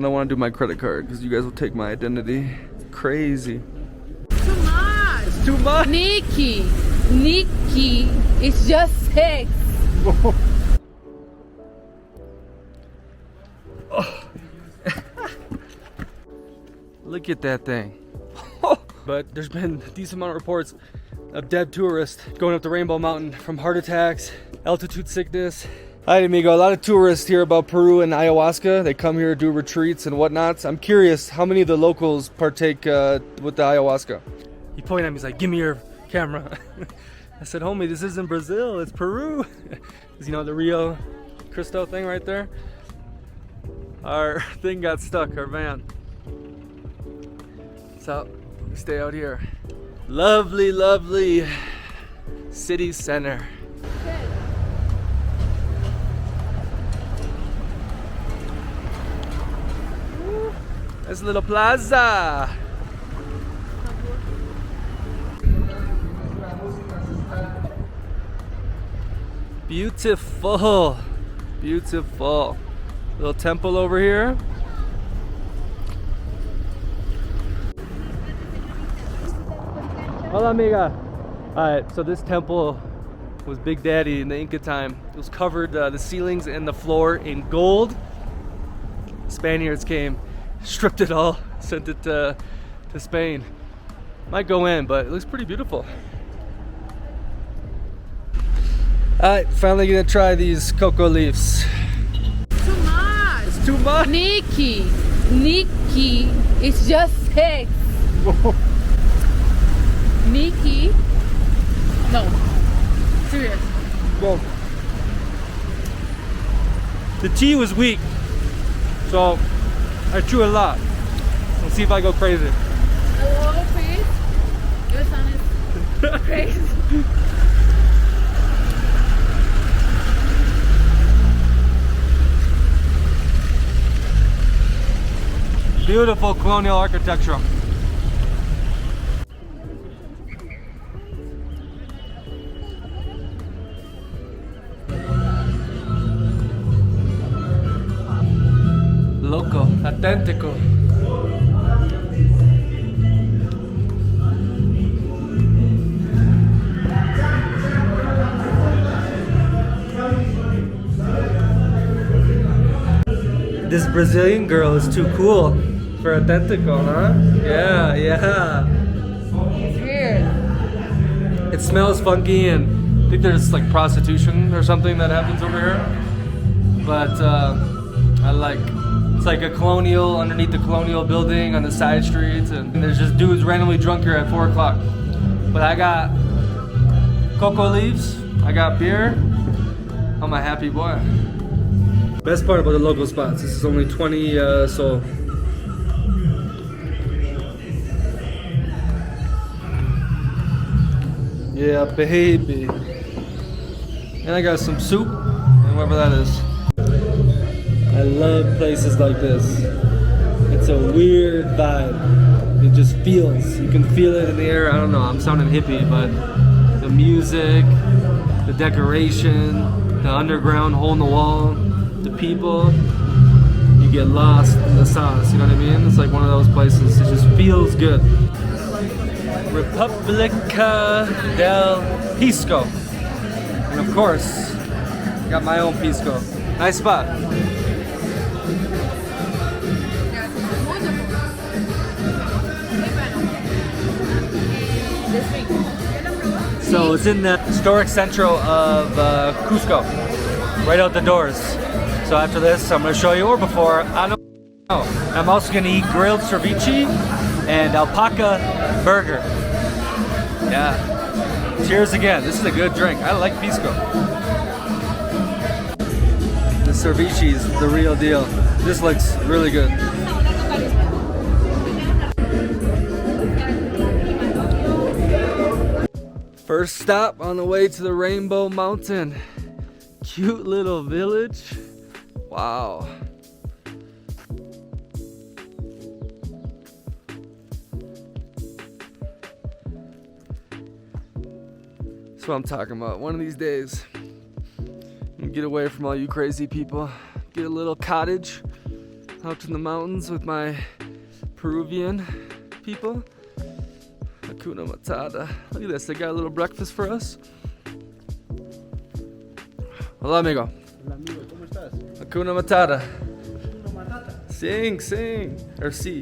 don't want to do my credit card because you guys will take my identity. Crazy. Too much. It's too much. Nikki, it's just sex. Oh. Look at that thing. But there's been a decent amount of reports of dead tourists going up the Rainbow Mountain from heart attacks, altitude sickness. Hi, amigo. A lot of tourists hear about Peru and ayahuasca. They come here, do retreats and whatnot. I'm curious, how many of the locals partake with the ayahuasca? He pointed at me, he's like, give me your camera. I said, homie, this isn't Brazil, it's Peru. Because you know the Rio Cristo thing right there? Our thing got stuck, our van. So we stay out here. Lovely, lovely city center. Nice little plaza. Beautiful, beautiful. Little temple over here. Hola, amiga. Alright, so this temple was Big Daddy in the Inca time. It was covered, the ceilings and the floor in gold. Spaniards came, stripped it all, sent it to Spain. Might go in, but it looks pretty beautiful. Alright, finally gonna try these cocoa leaves. Too much. It's too much. Nikki, it's just sex. Nikki, no, serious. Well, the tea was weak, so I chew a lot. Let's see if I go crazy. A little please. Your son is crazy. Beautiful colonial architecture. Loco, auténtico. This Brazilian girl is too cool for auténtico, huh? Yeah, yeah. Weird. It smells funky, and I think there's like prostitution or something that happens over here. But I like, it's like a colonial, underneath the colonial building on the side streets, and there's just dudes randomly drunk here at 4 o'clock. But I got cocoa leaves, I got beer, I'm a happy boy. Best part about the local spots, this is only 20 sol. Yeah, baby. And I got some soup, and whatever that is. I love places like this. It's a weird vibe. It just feels, you can feel it in the air. I don't know, I'm sounding hippie, but the music, the decoration, the underground hole in the wall, the people, you get lost in the sauce, you know what I mean? It's like one of those places, it just feels good. República del Pisco. And of course, I got my own pisco. Nice spot. So it's in the historic centro of Cusco, right out the doors. So after this, I'm going to show you, or before, I don't know. I'm also going to eat grilled ceviche and alpaca burger. Yeah. Cheers again. This is a good drink. I like pisco. The ceviche is the real deal. This looks really good. First stop on the way to the Rainbow Mountain. Cute little village. Wow. That's what I'm talking about. One of these days, you get away from all you crazy people. Get a little cottage out in the mountains with my Peruvian people. Hakuna Matata. Look at this, they got a little breakfast for us. Hola, amigo. Hola amigo, ¿cómo estás? Hakuna Matata. Hakuna Matata. Sing. Or see.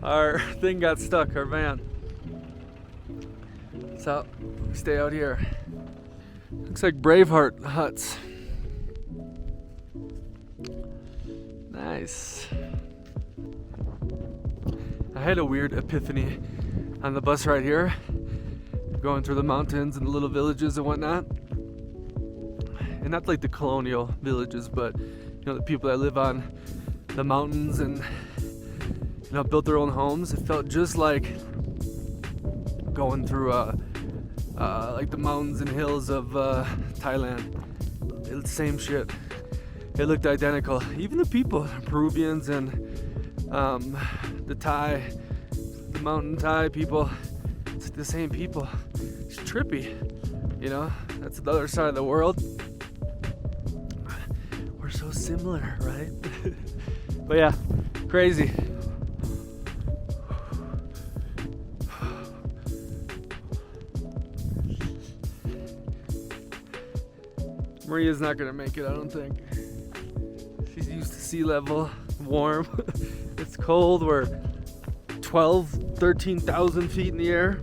Our thing got stuck, our van. So we stay out here. Looks like Braveheart huts. Nice. I had a weird epiphany on the bus right here, going through the mountains and the little villages and whatnot. And not like the colonial villages, but you know, the people that live on the mountains and built their own homes. It felt just like going through like the mountains and hills of Thailand. It's same shit. It looked identical. Even the people, Peruvians and the mountain Thai people, it's the same people. It's trippy, you know. That's the other side of the world. We're so similar, right? But yeah, crazy. Maria's not gonna make it, I don't think. She's used to sea level, warm. It's cold, we're 13,000 feet in the air.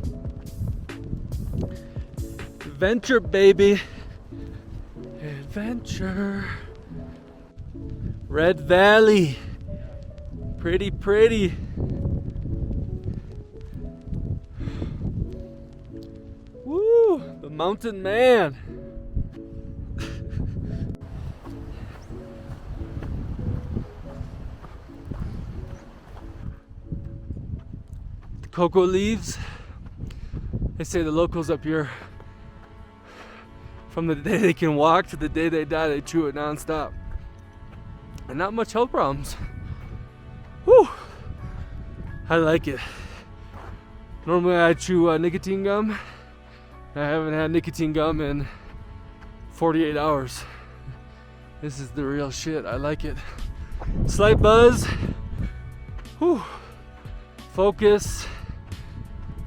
Adventure, baby. Adventure. Red Valley. Pretty. Woo, the mountain man. Cocoa leaves. They say the locals up here, from the day they can walk to the day they die, they chew it non-stop. And not much health problems. Whew. I like it. Normally I chew nicotine gum. I haven't had nicotine gum in 48 hours. This is the real shit. I like it. Slight buzz. Whew. Focus.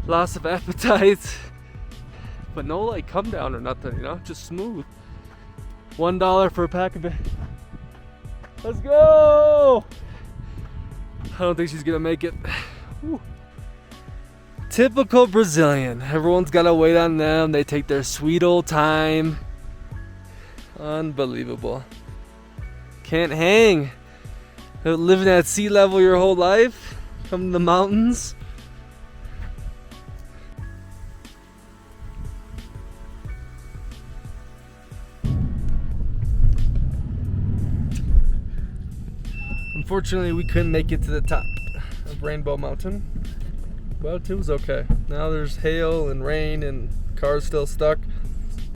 Loss of appetite, but no like come down or nothing, you know, just smooth. $1 for a pack of it. Let's go. I don't think she's gonna make it. Whew. Typical Brazilian. Everyone's gotta wait on them. They take their sweet old time. Unbelievable. Can't hang. Living at sea level your whole life. Come to the mountains. Unfortunately, we couldn't make it to the top of Rainbow Mountain, but it was okay. Now there's hail and rain and cars still stuck,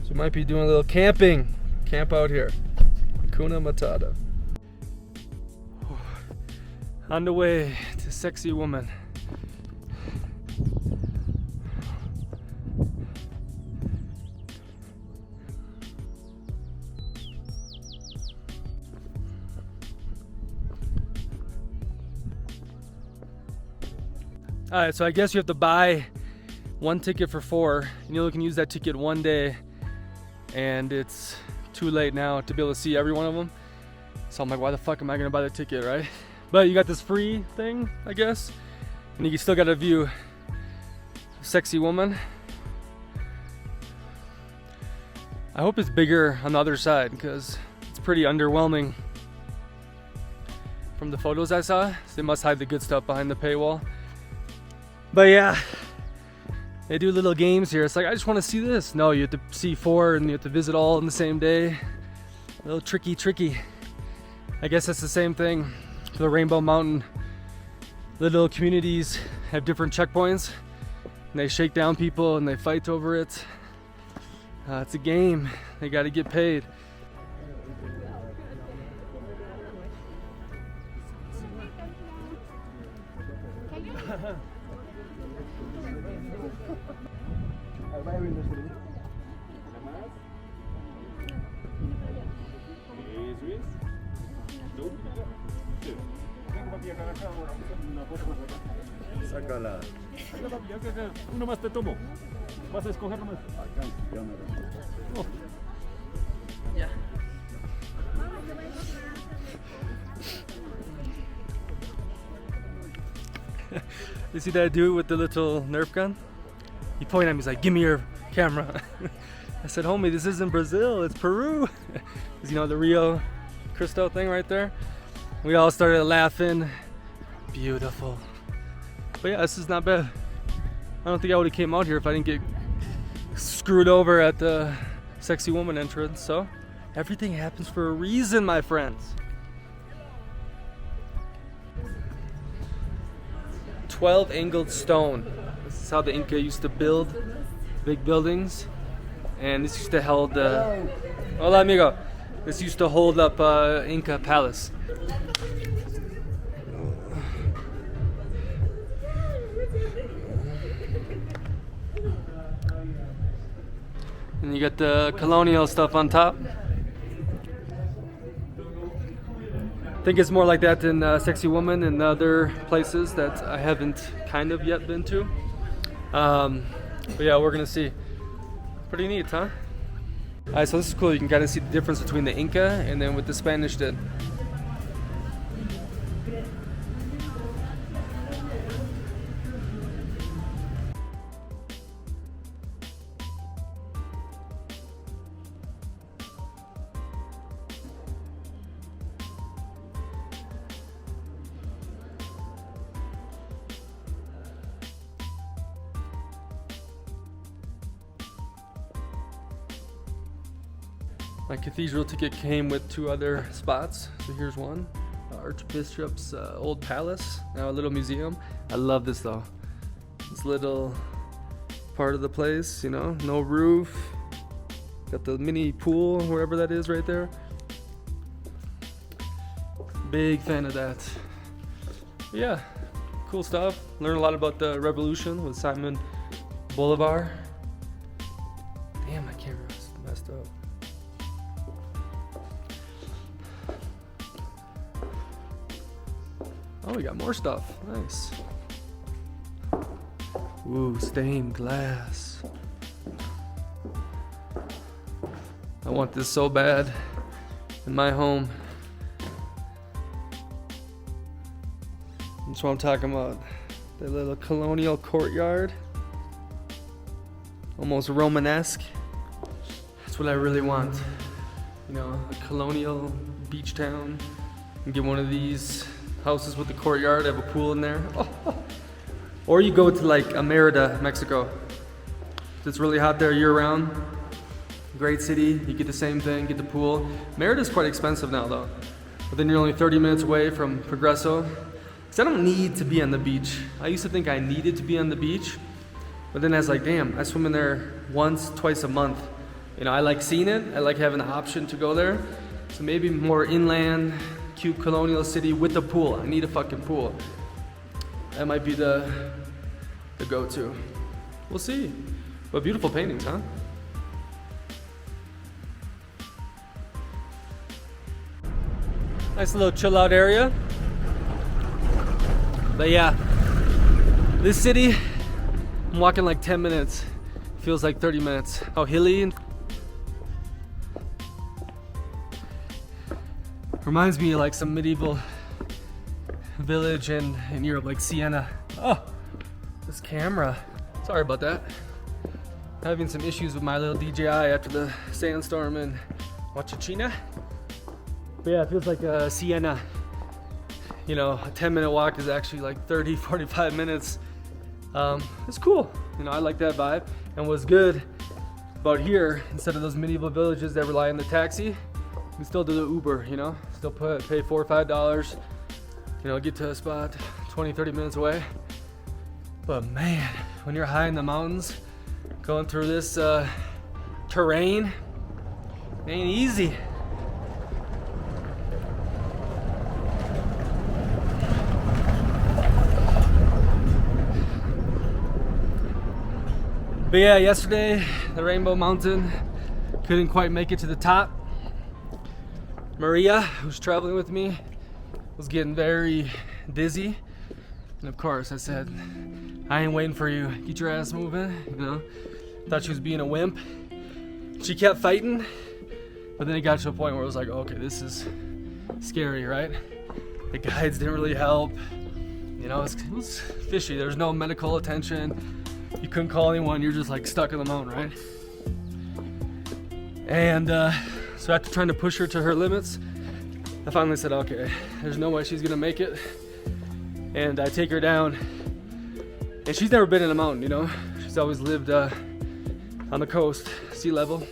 so we might be doing a little camping. Camp out here. Hakuna Matata. On the way to Sacsayhuaman. Alright, so I guess you have to buy one ticket for 4. You only can use that ticket one day, and it's too late now to be able to see every one of them. So I'm like, why the fuck am I gonna buy the ticket, right? But you got this free thing, I guess, and you still got a view of Sacsayhuaman. I hope it's bigger on the other side because it's pretty underwhelming from the photos I saw. So they must hide the good stuff behind the paywall. But yeah, they do little games here. It's like, I just want to see this. No, you have to see 4 and you have to visit all in the same day. A little tricky. I guess that's the same thing for the Rainbow Mountain little communities have different checkpoints, and they shake down people and they fight over it. It's a game. They got to get paid. Sácala. Uno más te tomo. Vas a escoger nomás. Acá, ya me lo- Oh. You see that dude with the little Nerf gun? He pointed at me, he's like, give me your camera. I said, homie, this isn't Brazil, it's Peru. Because you know the Rio Cristo thing right there? We all started laughing. Beautiful. But yeah, this is not bad. I don't think I would have came out here if I didn't get screwed over at the Sacsayhuaman entrance. So everything happens for a reason, my friends. 12 angled stone. This is how the Inca used to build big buildings. And this used to hold hola amigo. This used to hold up Inca Palace. And you got the colonial stuff on top. I think it's more like that in Sacsayhuaman and other places that I haven't kind of yet been to. But yeah, we're gonna see. Pretty neat, huh? Alright, so this is cool. You can kind of see the difference between the Inca and then what the Spanish did. My cathedral ticket came with 2 other spots. So here's one, Archbishop's old palace, now a little museum. I love this though. This little part of the place, you know, no roof. Got the mini pool, wherever that is right there. Big fan of that. But yeah, cool stuff. Learned a lot about the revolution with Simon Bolivar. Damn, my camera's messed up. Oh, we got more stuff. Nice. Ooh, stained glass. I want this so bad in my home. That's what I'm talking about. The little colonial courtyard. Almost Romanesque. That's what I really want. You know, a colonial beach town. And get one of these houses with the courtyard, have a pool in there. Or you go to like Mérida, Mexico. It's really hot there year round. Great city, you get the same thing, get the pool. Mérida's quite expensive now though. But then you're only 30 minutes away from Progreso. Because I don't need to be on the beach. I used to think I needed to be on the beach. But then I was like, damn, I swim in there once, twice a month. You know, I like seeing it. I like having the option to go there. So maybe more inland, cute colonial city with a pool. I need a fucking pool. That might be the go-to. We'll see. But beautiful paintings, huh? Nice little chill out area. But yeah, this city, I'm walking like 10 minutes. Feels like 30 minutes. How hilly. Reminds me of like some medieval village in Europe, like Siena. Oh, this camera. Sorry about that. Having some issues with my little DJI after the sandstorm in Wachachina. But yeah, it feels like Siena. You know, a 10-minute walk is actually like 30, 45 minutes. It's cool. You know, I like that vibe. And what's good about here, instead of those medieval villages that rely on the taxi, you can still do the Uber, you know? Still pay $4 or $5 get to a spot 20-30 minutes away. But man, when you're high in the mountains going through this terrain, it ain't easy. But yeah, yesterday the Rainbow Mountain couldn't quite make it to the top. Maria, who's traveling with me, was getting very dizzy. And of course I said, I ain't waiting for you. Get your ass moving, Thought she was being a wimp. She kept fighting, but then it got to a point where it was like, okay, this is scary, right? The guides didn't really help. It was fishy. There was no medical attention. You couldn't call anyone. You're just like stuck in the mountain, right? And so after trying to push her to her limits, I finally said, okay, there's no way she's gonna make it. And I take her down, and she's never been in a mountain, She's always lived on the coast, sea level.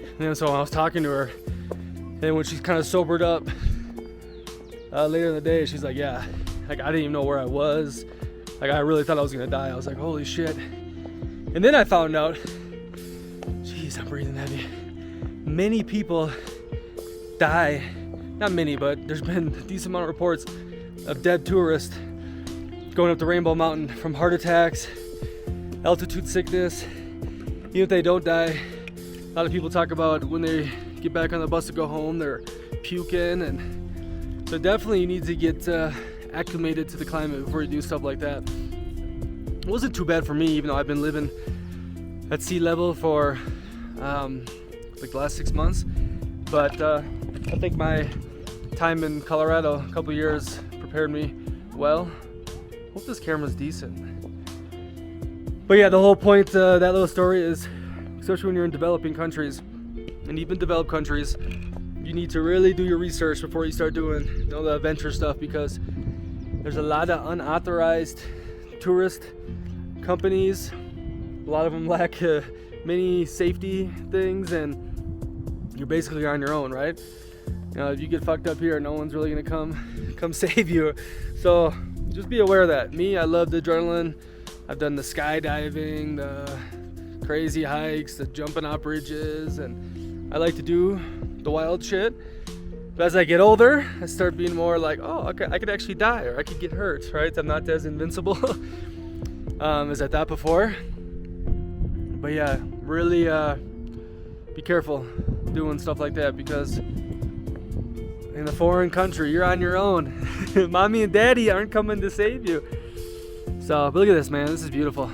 And then so I was talking to her, and when she's kind of sobered up later in the day, she's like, yeah, like I didn't even know where I was. Like I really thought I was gonna die. I was like, holy shit. And then I found out, jeez, I'm breathing heavy. Many people die, not many, but there's been a decent amount of reports of dead tourists going up the Rainbow Mountain from heart attacks, altitude sickness. Even if they don't die, a lot of people talk about when they get back on the bus to go home, they're puking. And so definitely you need to get acclimated to the climate before you do stuff like that. It wasn't too bad for me, even though I've been living at sea level for like the last 6 months. But I think my time in Colorado, a couple years, prepared me well. Hope this camera's decent. But yeah, the whole point that little story is, especially when you're in developing countries, and even developed countries, you need to really do your research before you start doing the adventure stuff, because there's a lot of unauthorized tourist companies. A lot of them lack many safety things, and you're basically on your own, right? If you get fucked up here, no one's really gonna come save you. So just be aware of that. Me, I love the adrenaline. I've done the skydiving, the crazy hikes, the jumping off bridges, and I like to do the wild shit. But as I get older, I start being more like, oh, okay, I could actually die, or I could get hurt, right? I'm not as invincible as I thought before. But yeah, really be careful doing stuff like that, because in a foreign country, you're on your own. Mommy and daddy aren't coming to save you. So, but look at this, man. This is beautiful.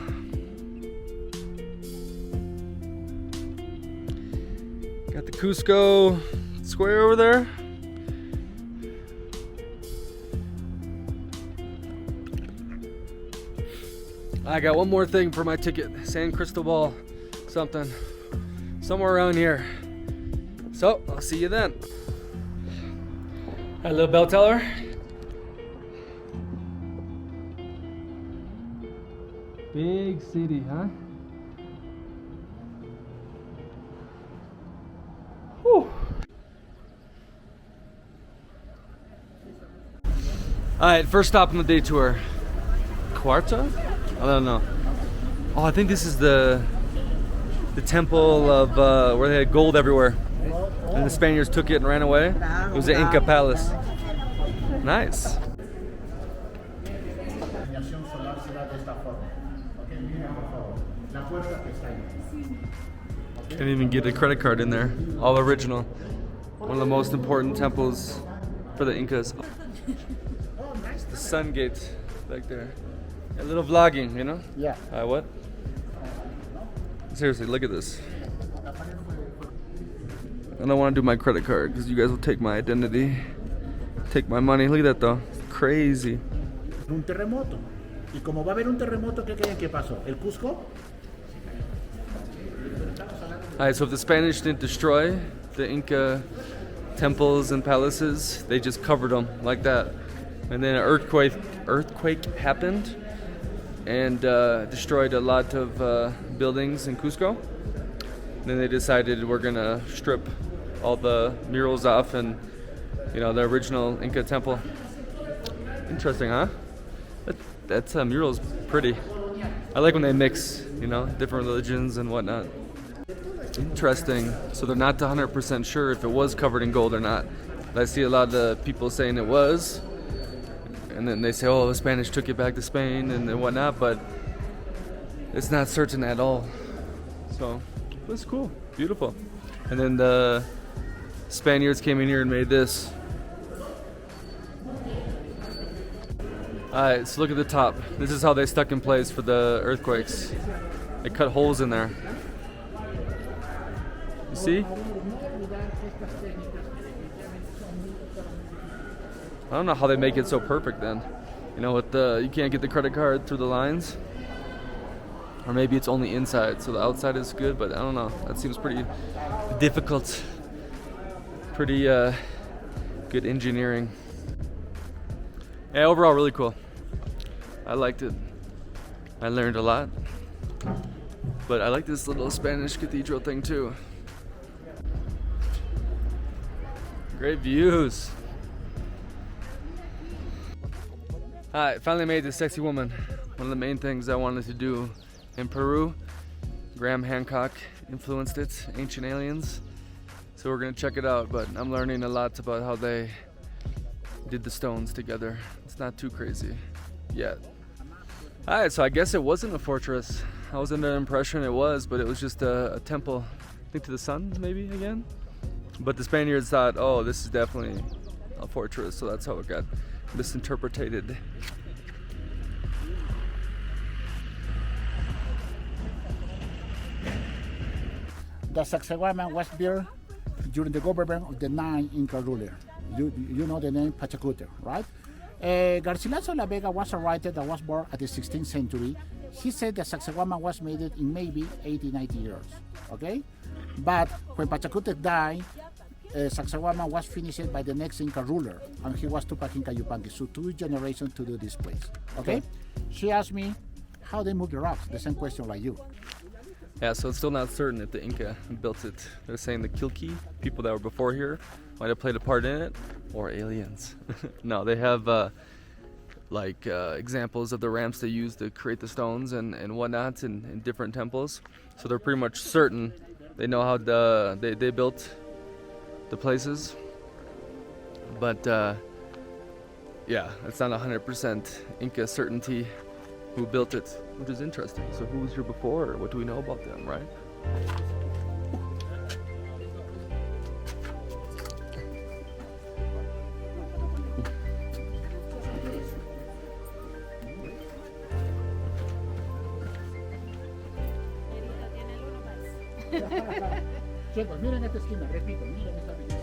Got the Cusco square over there. I got one more thing for my ticket. San Cristobal something. Somewhere around here. So, I'll see you then. Hi, little bell teller. Big city, huh? Whew. Alright, first stop on the day tour. Cuarta? I don't know. Oh, I think this is the temple of where they had gold everywhere, and the Spaniards took it and ran away. It was the Inca Palace. Nice. Can't even get a credit card in there. All original. One of the most important temples for the Incas. It's the Sun Gate back there. A little vlogging, Yeah. What? Seriously, look at this. I don't want to do my credit card because you guys will take my identity, take my money. Look at that though. It's crazy. Un terremoto. Y como va a haber un terremoto, ¿qué creen que pasó? ¿El Cusco? Alright, so if the Spanish didn't destroy the Inca temples and palaces, they just covered them like that. And then an earthquake happened and destroyed a lot of buildings in Cusco. And then they decided we're gonna strip all the murals off and You know, the original Inca temple. Interesting, huh? That mural's pretty. I like when they mix, you know, different religions and whatnot. Interesting. So they're not 100% sure if it was covered in gold or not. I see a lot of the people saying it was, and then they say, oh, the Spanish took it back to Spain and whatnot, but it's not certain at all. So it's cool, beautiful. And then the Spaniards came in here and made this. Alright, so look at the top. This is how they stuck in place for the earthquakes. They cut holes in there. You see? I don't know how they make it so perfect then. You know, with the you can't get the credit card through the lines. Or maybe it's only inside, so the outside is good, but I don't know. That seems pretty difficult. Pretty good engineering. Yeah, overall really cool. I liked it. I learned a lot. But I like this little Spanish cathedral thing too. Great views. Alright, finally made the Sacsayhuaman. One of the main things I wanted to do in Peru. Graham Hancock influenced it, Ancient Aliens. So we're gonna check it out, but I'm learning a lot about how they did the stones together. It's not too crazy yet. Alright, so I guess it wasn't a fortress. I was under the impression it was, but it was just a temple, I think to the sun maybe again. But the Spaniards thought, oh, this is definitely a fortress, so that's how it got misinterpreted. The Sacsayhuaman was built during the government of the 9 Inca ruler. You know the name Pachacute, right? Garcilaso La Vega was a writer that was born at the 16th century. He said the Sacsayhuaman was made in maybe 80-90 years, okay? But when Pachacute died, Sacsayhuaman was finished by the next Inca ruler, and he was Tupac Inca Yupanqui, so 2 generations to do this place, okay? She asked me how they moved the rocks, the same question like you. Yeah, so it's still not certain if the Inca built it. They're saying the Kilki, people that were before here, might have played a part in it, or aliens. No, they have examples of the ramps they used to create the stones and whatnot in different temples. So they're pretty much certain they know how they built the places. But yeah, it's not 100% Inca certainty who built it, which is interesting. So who was here before, or what do we know about them, right? Chicos, miren esta esquina, repito, miren esta belleza.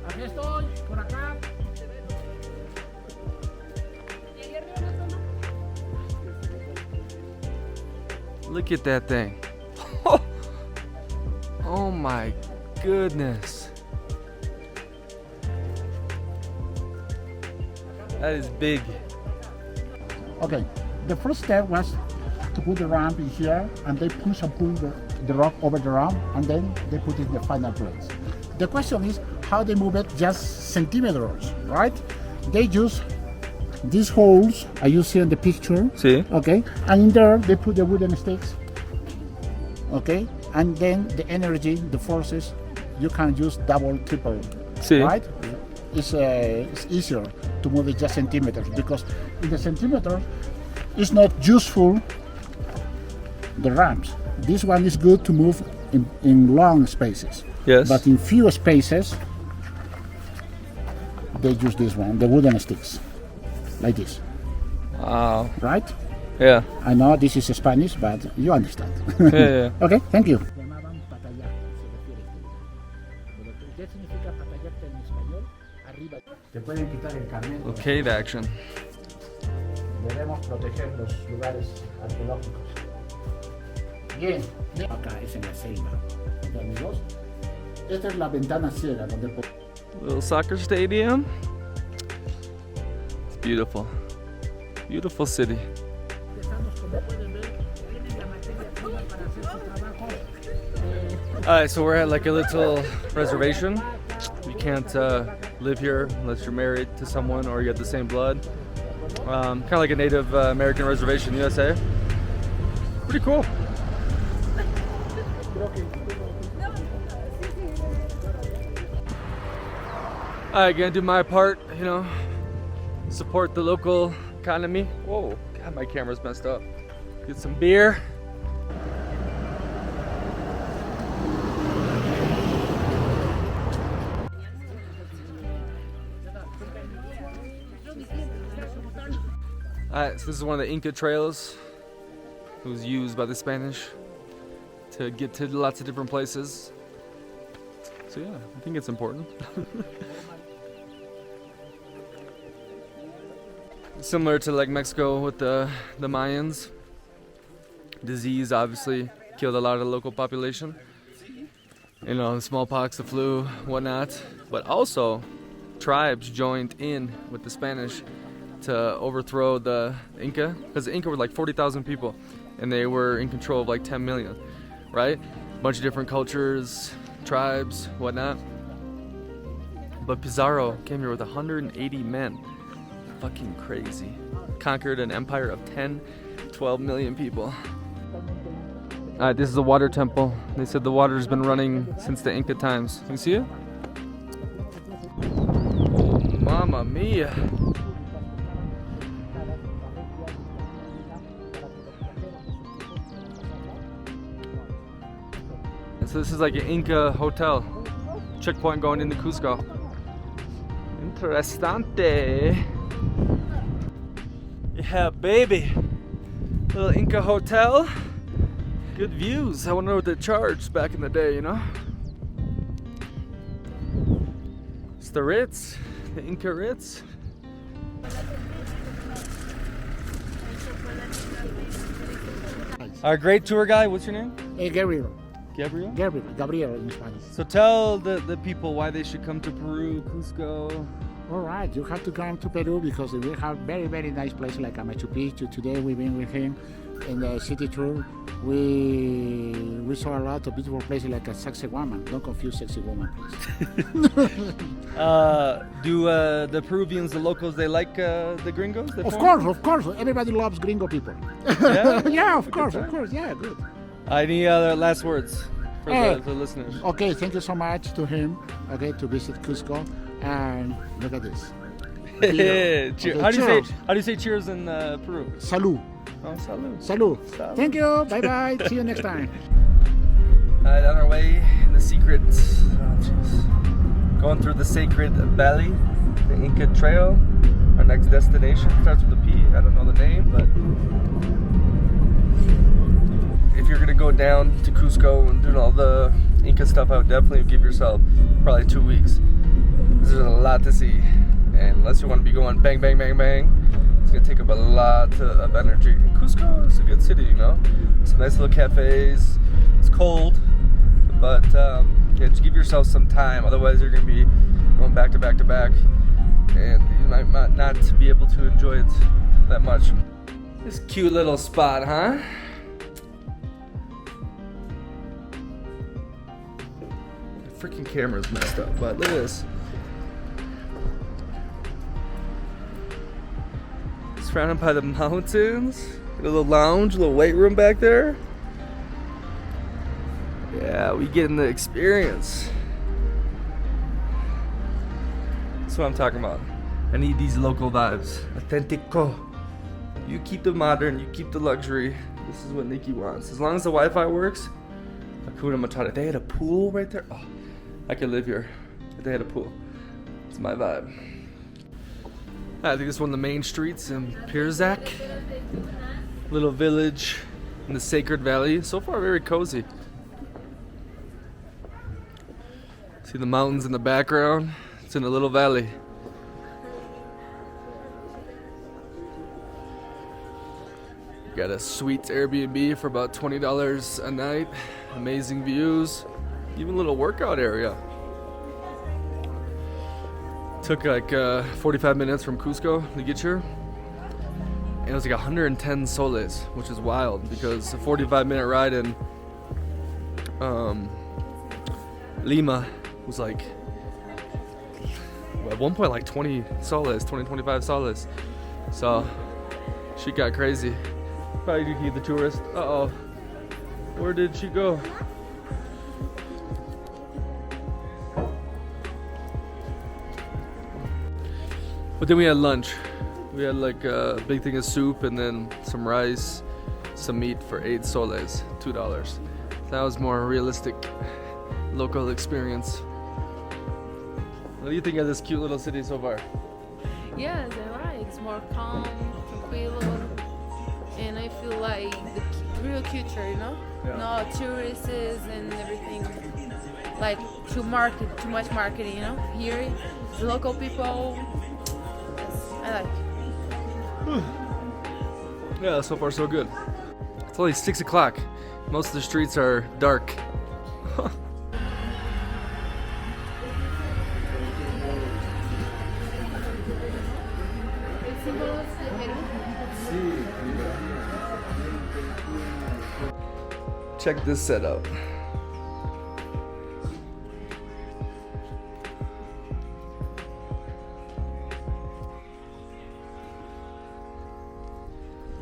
Aquí estoy, por acá. Look at that thing. Oh my goodness. That is big. Okay, the first step was to put the ramp in here, and they push and pull the rock over the ramp, and then they put it in the final place. The question is how they move it just centimeters, right? They use these holes, as you see in the picture. See? Okay, and in there they put the wooden sticks. Okay, and then the energy, the forces, you can use double, triple. See? Right? It's easier to move it just centimeters, because in the centimeter it's not useful the ramps. This one is good to move in long spaces. Yes. But in few spaces they use this one, the wooden sticks, like this. Wow. Right? Yeah. I know this is Spanish, but you understand. Yeah. Okay, thank you. Little cave action. Debemos proteger los lugares arqueológicos. Bien, acá es en la selva. ¿Ok, amigos? Esta es la ventana ciega donde Little soccer stadium. It's beautiful. Beautiful city. empezamos, como pueden ver, tienen la Alright, so we're at like a little reservation. You can't live here unless you're married to someone or you have the same blood. Kind of like a Native American reservation, USA. Pretty cool. Alright, gonna do my part, you know, support the local economy. Whoa, God, my camera's messed up. Get some beer. Alright, so this is one of the Inca trails. It was used by the Spanish to get to lots of different places. So yeah, I think it's important. Similar to like Mexico with the Mayans. Disease obviously killed a lot of the local population. You know, the smallpox, the flu, whatnot. But also, tribes joined in with the Spanish to overthrow the Inca, because the Inca were like 40,000 people and they were in control of like 10 million, right? A bunch of different cultures, tribes, whatnot. But Pizarro came here with 180 men. Fucking crazy. Conquered an empire of 12 million people. Alright, this is the water temple. They said the water's been running since the Inca times. Can you see it? Oh, mamma mia. So this is like an Inca hotel. Checkpoint going into Cusco. Interessante. Yeah, baby. Little Inca hotel. Good views. I wonder what they charged back in the day, you know? It's the Ritz. The Inca Ritz. Our great tour guide, what's your name? Gabriel. Gabriel? Gabriel in Spanish. So tell the people why they should come to Peru, Cusco. All right, you have to come to Peru because we have very, very nice places like Machu Picchu. Today we've been with him in the city tour. We saw a lot of beautiful places like a Sacsayhuaman. Don't confuse Sacsayhuaman, please. Do the Peruvians, the locals, they like the gringos? Of course. Everybody loves gringo people. Yeah? Yeah, of course. Yeah, good. Any other last words for the listeners? Okay, thank you so much to him. Okay, to visit Cusco, and look at this. Cheers. Okay, How cheers. do you say cheers in Peru? Salud. Oh, salud. Salud. Salud. Thank you. Bye bye. See you next time. Alright, on our way in the secret, going through the sacred valley, the Inca Trail. Our next destination starts with a P. I don't know the name, but if you're gonna go down to Cusco and do all the Inca stuff, I would definitely give yourself probably 2 weeks. There's a lot to see, and unless you want to be going bang, bang, bang, bang, it's gonna take up a lot of energy. And Cusco is a good city, you know. Some nice little cafes. It's cold, but yeah, just give yourself some time. Otherwise, you're gonna be going back to back to back, and you might not be able to enjoy it that much. This cute little spot, huh? The freaking camera's messed up, but look at this. Surrounded by the mountains. Got a little lounge, a little weight room back there. Yeah, we getting the experience. That's what I'm talking about. I need these local vibes. Authentico. You keep the modern, you keep the luxury. This is what Nikki wants. As long as the Wi-Fi works, Hakuna Matata. They had a pool right there. Oh, I could live here if they had a pool. It's my vibe. I think this is one of the main streets in Pirzak. Little village in the Sacred Valley. So far, very cozy. See the mountains in the background? It's in a little valley. Got a sweet Airbnb for about $20 a night. Amazing views. Even a little workout area. Took like 45 minutes from Cusco to get here. And it was like 110 soles, which is wild because a 45-minute ride in Lima was like at one point like 20 soles, 25 soles. So she got crazy. Probably did heed the tourist. Uh-oh. Where did she go? But then we had lunch. We had like a big thing of soup and then some rice, some meat for 8 soles, $2. That was more realistic local experience. What do you think of this cute little city so far? Yes, I like. It's more calm, tranquilo, and I feel like the real culture, you know? Yeah. No tourists and everything. Like too much marketing, you know? Here, the local people. Yes, I like. Yeah, so far so good. It's only 6 o'clock. Most of the streets are dark. Check this setup.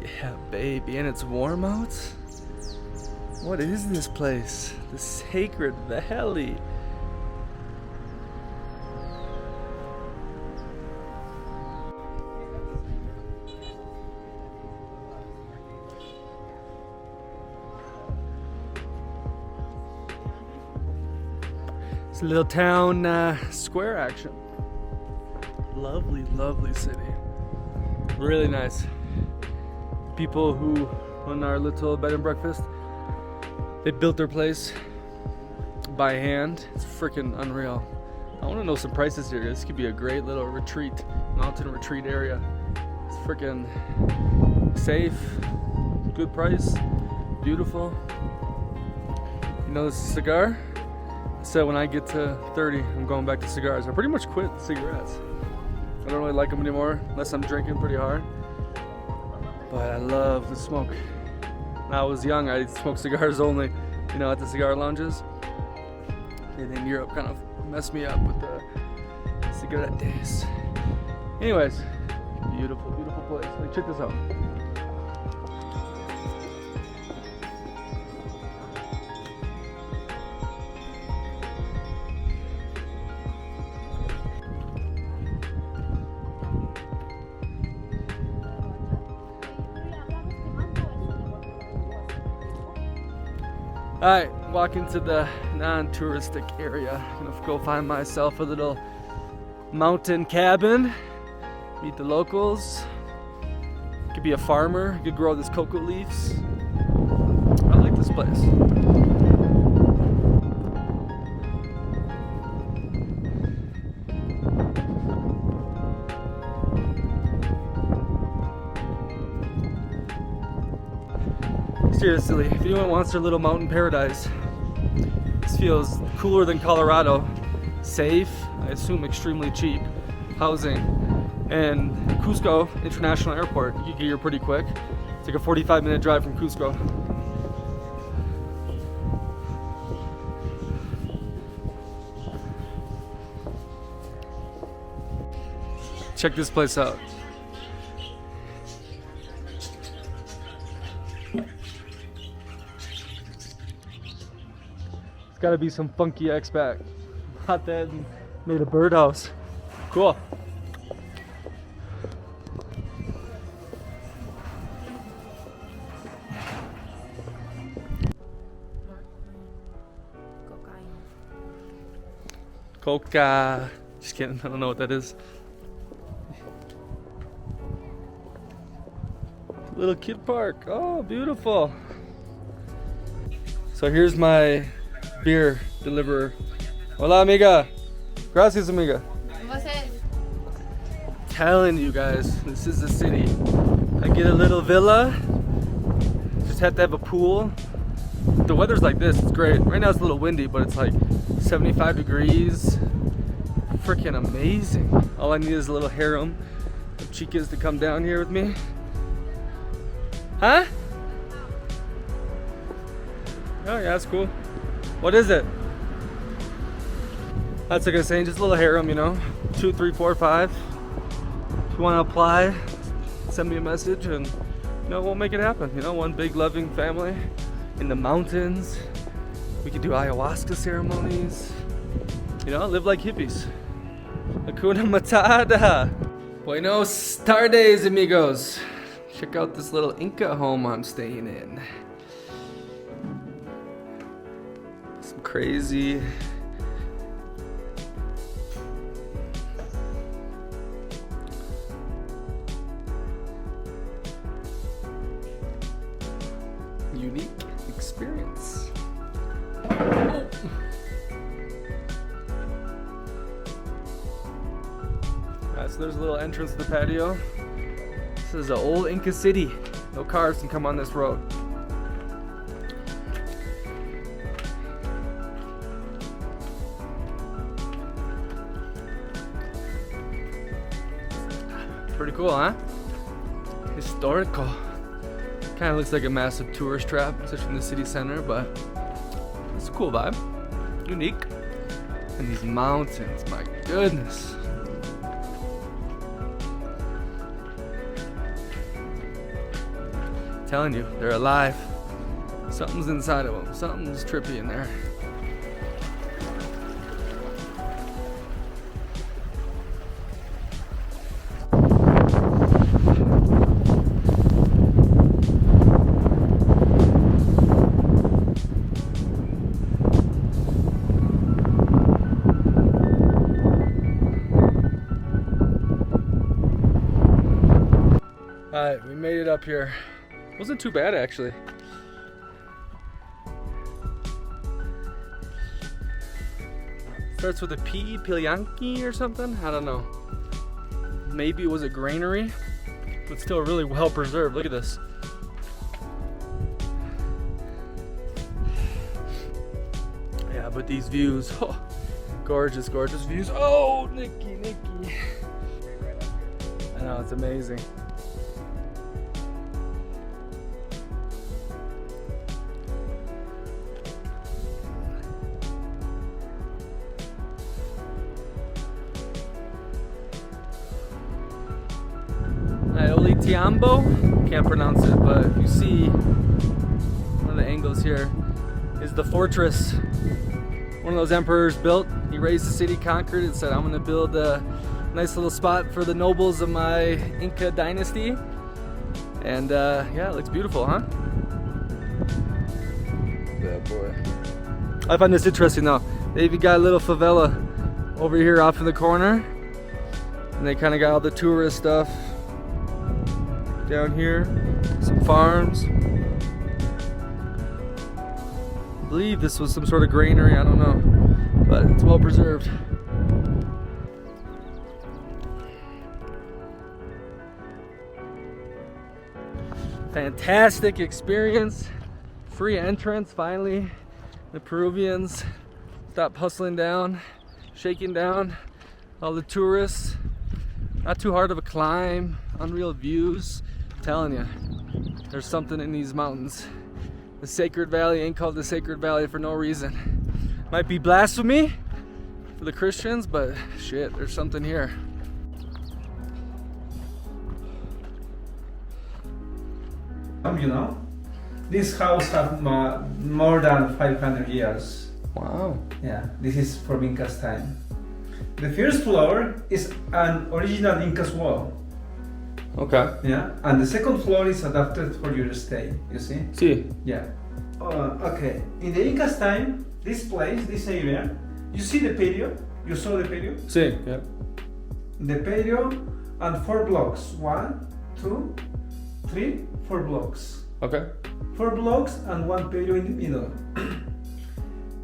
Yeah, baby, and it's warm out? What is this place? The Sacred Valley. It's a little town square action. Lovely, lovely city. Really nice. People who run our little bed and breakfast, they built their place by hand. It's freaking unreal. I want to know some prices here. This could be a great little retreat, mountain retreat area. It's freaking safe, good price, beautiful. You know this cigar? So when I get to 30, I'm going back to cigars. I pretty much quit cigarettes. I don't really like them anymore unless I'm drinking pretty hard. But I love the smoke. When I was young, I smoked cigars only, you know, at the cigar lounges. And then Europe kind of messed me up with the cigarette days. Anyways, beautiful, beautiful place. Like, check this out. Alright, walking to the non-touristic area. Gonna go find myself a little mountain cabin. Meet the locals. Could be a farmer. Could grow this cocoa leaves. I like this place. Seriously, if anyone wants their little mountain paradise, this feels cooler than Colorado. Safe, I assume extremely cheap housing, and Cusco International Airport. You can get here pretty quick. It's like a 45-minute drive from Cusco. Check this place out. It's gotta be some funky expat. Not that made a birdhouse. Cool. Coca. Just kidding, I don't know what that is. Little kid park. Oh, beautiful. So here's my beer deliverer. Hola, amiga. Gracias, amiga. Telling you guys, this is the city. I get a little villa. Just have to have a pool. The weather's like this, it's great. Right now it's a little windy, but it's like 75 degrees. Freaking amazing. All I need is a little harem of chicas to come down here with me. Huh? Oh yeah, that's cool. What is it? That's like I was saying, just a little harem, you know? 2, 3, 4, 5. If you want to apply, send me a message and, you know, we'll make it happen. You know, one big loving family in the mountains. We could do ayahuasca ceremonies. You know, live like hippies. Hakuna Matata. Buenos tardes, amigos. Check out this little Inca home I'm staying in. Some crazy unique experience. Alright, so there's a little entrance to the patio. This is an old Inca city. No cars can come on this road. Pretty cool, huh? Historical. Kind of looks like a massive tourist trap, especially in the city center, but it's a cool vibe. Unique. And these mountains, my goodness. Telling you, they're alive. Something's inside of them. Something's trippy in there. Alright, we made it up here. Wasn't too bad actually. Starts with a P, Pilyanki or something? I don't know. Maybe it was a granary, but still really well preserved. Look at this. Yeah, but these views, oh, gorgeous, gorgeous views. Oh, Nikki. I know, it's amazing. Tiambo, can't pronounce it, but if you see one of the angles here is the fortress one of those emperors built. He raised the city, conquered it, said I'm gonna build a nice little spot for the nobles of my Inca dynasty. And yeah, it looks beautiful, huh? Yeah, boy. I find this interesting though. They even got a little favela over here off in the corner, and they kind of got all the tourist stuff down here, some farms. I believe this was some sort of granary, I don't know, but it's well preserved. Fantastic experience. Free entrance finally. The Peruvians stopped hustling down, shaking down all the tourists. Not too hard of a climb, unreal views. I'm telling you, there's something in these mountains. The Sacred Valley ain't called the Sacred Valley for no reason. Might be blasphemy for the Christians, but shit, there's something here. You know, this house has more than 500 years. Wow. Yeah, this is from Inca's time. The first floor is an original Inca's wall. Okay. Yeah, and the second floor is adapted for your stay. You see? See. Yeah. Okay. In the Inca's time, this place, this area, you see the patio? You saw the patio? See. Yeah. The patio and 4 blocks. 1, 2, 3, 4 blocks. Okay. 4 blocks and 1 patio in the middle.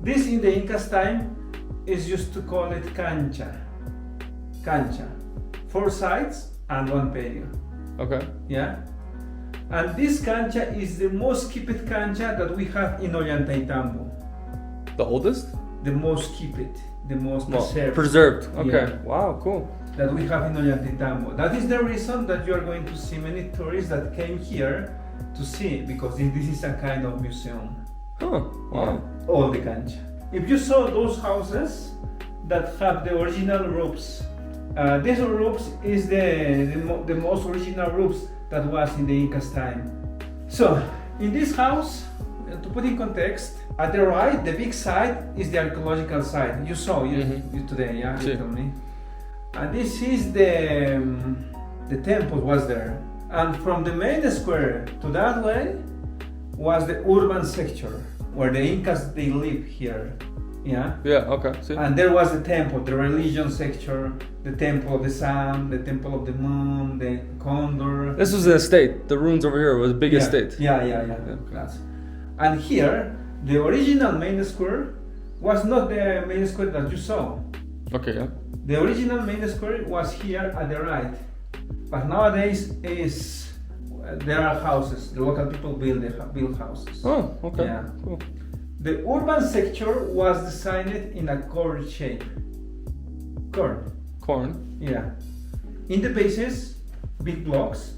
This in the Inca's time is used to call it cancha. Cancha. 4 sides and 1 patio. Okay. Yeah. And this cancha is the most kept cancha that we have in Ollantaytambo. The oldest? The most kept, the most preserved. Preserved. Okay. Yeah. Wow, cool. That we have in Ollantaytambo. That is the reason that you are going to see many tourists that came here to see, because this is a kind of museum. Huh. Wow. All the cancha. If you saw those houses that have the original roofs, these roofs is the most original roofs that was in the Incas time. So in this house, to put in context, at the right, the big side is the archaeological site. You saw you today, yeah, you Sí. told me. And this is the temple was there. And from the main square to that way was the urban sector where the Incas they live here. Yeah. Yeah. Okay. See. And there was the temple, the religion sector, the temple of the sun, the temple of the moon, the condor. This was an estate. The ruins over here was a big Yeah. estate. Yeah. Class. And here, the original main square was not the main square that you saw. Okay. Yeah. The original main square was here at the right, but nowadays there are houses. The local people build houses. Oh. Okay. Yeah. Cool. The urban sector was designed in a corn shape. Corn. Corn. Yeah. In the bases, big blocks,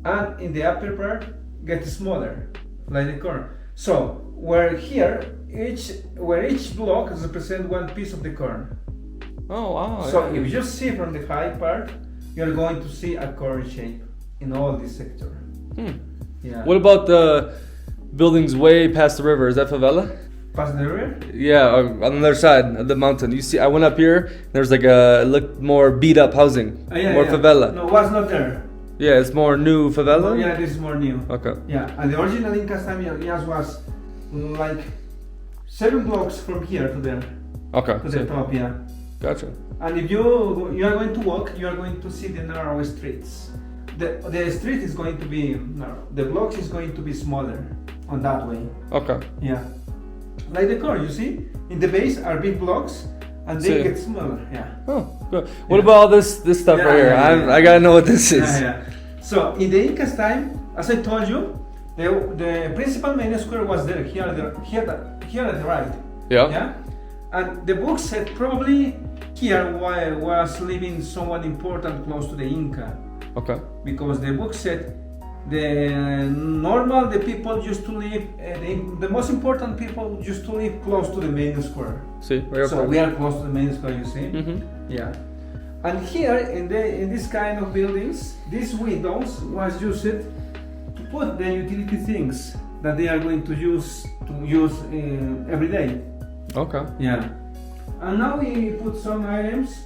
and in the upper part, get smaller, like the corn. So where each block represents one piece of the corn. Oh wow. So yeah. if you see from the high part, you're going to see a corn shape in all this sector. Yeah. What about the buildings way past the river? Is that favela? Past the river? Yeah, on the other side of the mountain. You see, I went up here. There's like it looked more beat up housing, more favela. No, was not there. Yeah, it's more new favela. Yeah, this is more new. Okay. Yeah, and the original Inca time, yes, was like 7 blocks from here to there, Okay. to the top. Yeah. Gotcha. And if you are going to walk, you are going to see the narrow streets. The street is going to be narrow. The blocks is going to be smaller on that way. Okay. Yeah. Like the core, you see? In the base are big blocks and they See. get smaller. Yeah. Oh, good. What about all this stuff Yeah, right here? yeah. I gotta know what this is. Yeah. So in the Incas time, as I told you, the principal main square was there, here at the right. Yeah. Yeah. And the book said probably here was living someone important close to the Inca, Okay. because the book said the people used to live, the most important people used to live close to the main square. See, right So up we are close to the main square, you see? Mm-hmm. Yeah. And here in this kind of buildings, these windows was used to put the utility things that they are going to use every day. Okay. Yeah. And now we put some items.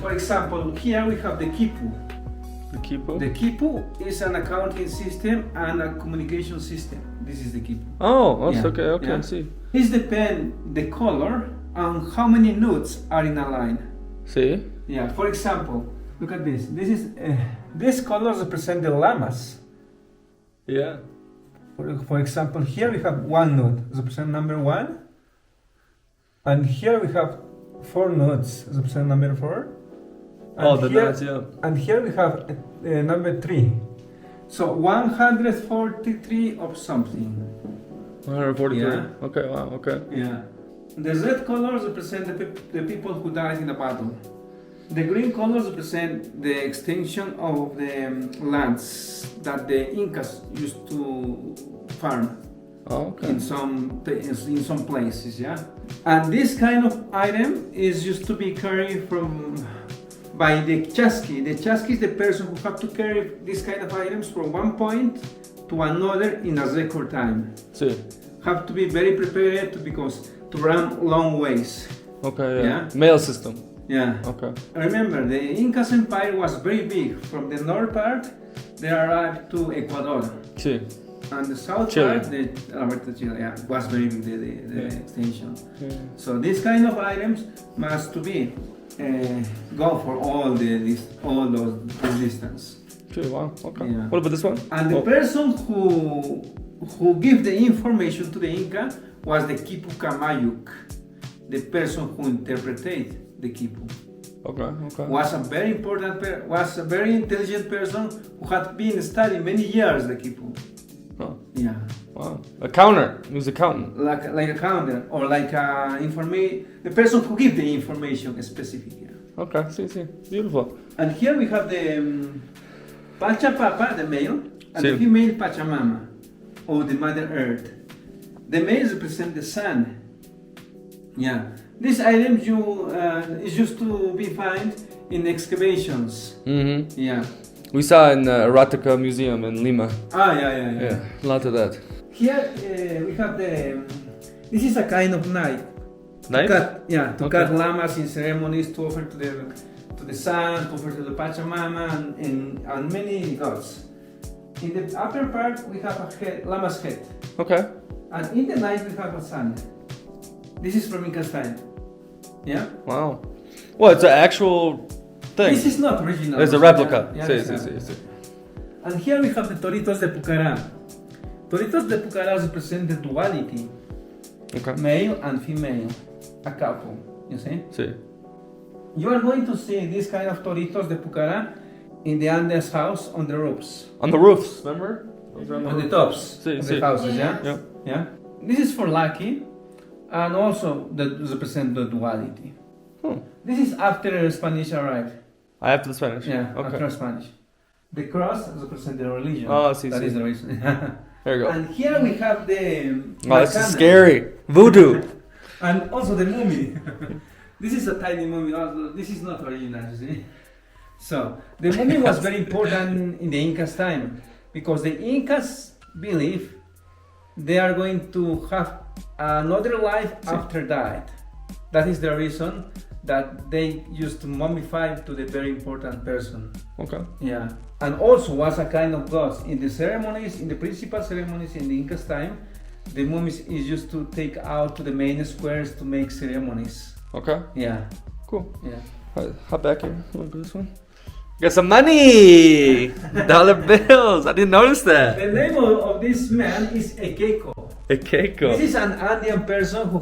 For example, here we have the kipu. The kipu. The kipu is an accounting system and a communication system. This is the kipu. Oh, that's Yeah, okay. Okay, yeah. I see. This depends the color and how many nodes are in a line. See. Yeah. For example, look at this. These colors represent the llamas. Yeah. For example, here we have 1 node, represent number 1, and here we have 4 nodes, represent number 4. And Oh, the here, nuts, yeah. And here we have number 3. So 143 of something. 143. Yeah. Okay. Wow. Okay. Yeah. The red colors represent the people who died in the battle. The green colors represent the extension of the lands that the Incas used to farm Oh, okay. in some places, yeah. And this kind of item is used to be carried by the chasqui. The chasqui is the person who have to carry this kind of items from one point to another in a record time. See. Have to be very prepared to run long ways. Okay. Yeah. Yeah. Mail system. Yeah. Okay. Remember, the Incas Empire was very big. From the north part, they arrived to Ecuador. See. And the south Chile. part, Chile, yeah, was very big, the Yeah. extension. Yeah. So these kind of items must to be go for all those distance. See. Wow. Okay. Yeah. What about this one? And the person who give the information to the Inca was the Kipu Kamayuk, the person who interpreted the Kipu. Okay. Okay. Was a very important, was a very intelligent person who had been studying many years the Kipu. Huh. Yeah, Wow. A counter. He was a accountant. like a counter or like the person who give the information specific. Yeah. Okay. See. Beautiful. And here we have the Pachapapa, the male, and Sí. the female Pachamama, or the Mother Earth. The males represent the sun. Yeah. These items is used to be found in excavations. Mm-hmm. Yeah. We saw in the Erotica Museum in Lima. Yeah. Yeah, a lot of that. Here we have the. This is a kind of knife. Knife? To Okay. cut llamas in ceremonies to offer to the sun, to offer to the Pachamama, and many gods. In the upper part we have a head, llama's head, Okay. and in the knife we have a sun. This is from Inca's time. Yeah. Wow. Well, it's an actual thing. This is not original. It's a replica. Yeah, Sí, it's sí, a- sí, sí. And here we have the Toritos de Pucará. Toritos de Pucará represent the duality, Okay. male and female, a couple. You see? Sí. You are going to see this kind of Toritos de Pucará in the Inca house on the roofs, On the roofs, remember? Those are on the tops Sí, of sí. the houses. Yeah. Yeah. Yeah. This is for lucky, and also that represent the duality. Hmm. This is after Spanish arrived. I have to the Spanish. Yeah, Okay. after Spanish. The cross represents the religion. Oh, sí, That sí. is the reason. There you go. And here we have the. Oh, this is Macana. scary. Voodoo. And also the mummy. This is a tiny mummy. Also, this is not original, you see. So the mummy was very important in the Incas' time because the Incas believe they are going to have another life after that. That is the reason that they used to mummify to the very important person. Okay. Yeah, and also was a kind of god in the ceremonies, in the principal ceremonies in the Incas' time. The mummies is used to take out to the main squares to make ceremonies. Okay. Yeah, Cool. yeah. Hop back here. Look at this one. Got some money. Dollar bills. I didn't notice that. The name of this man is Ekeko. A keiko. This is an Andean person who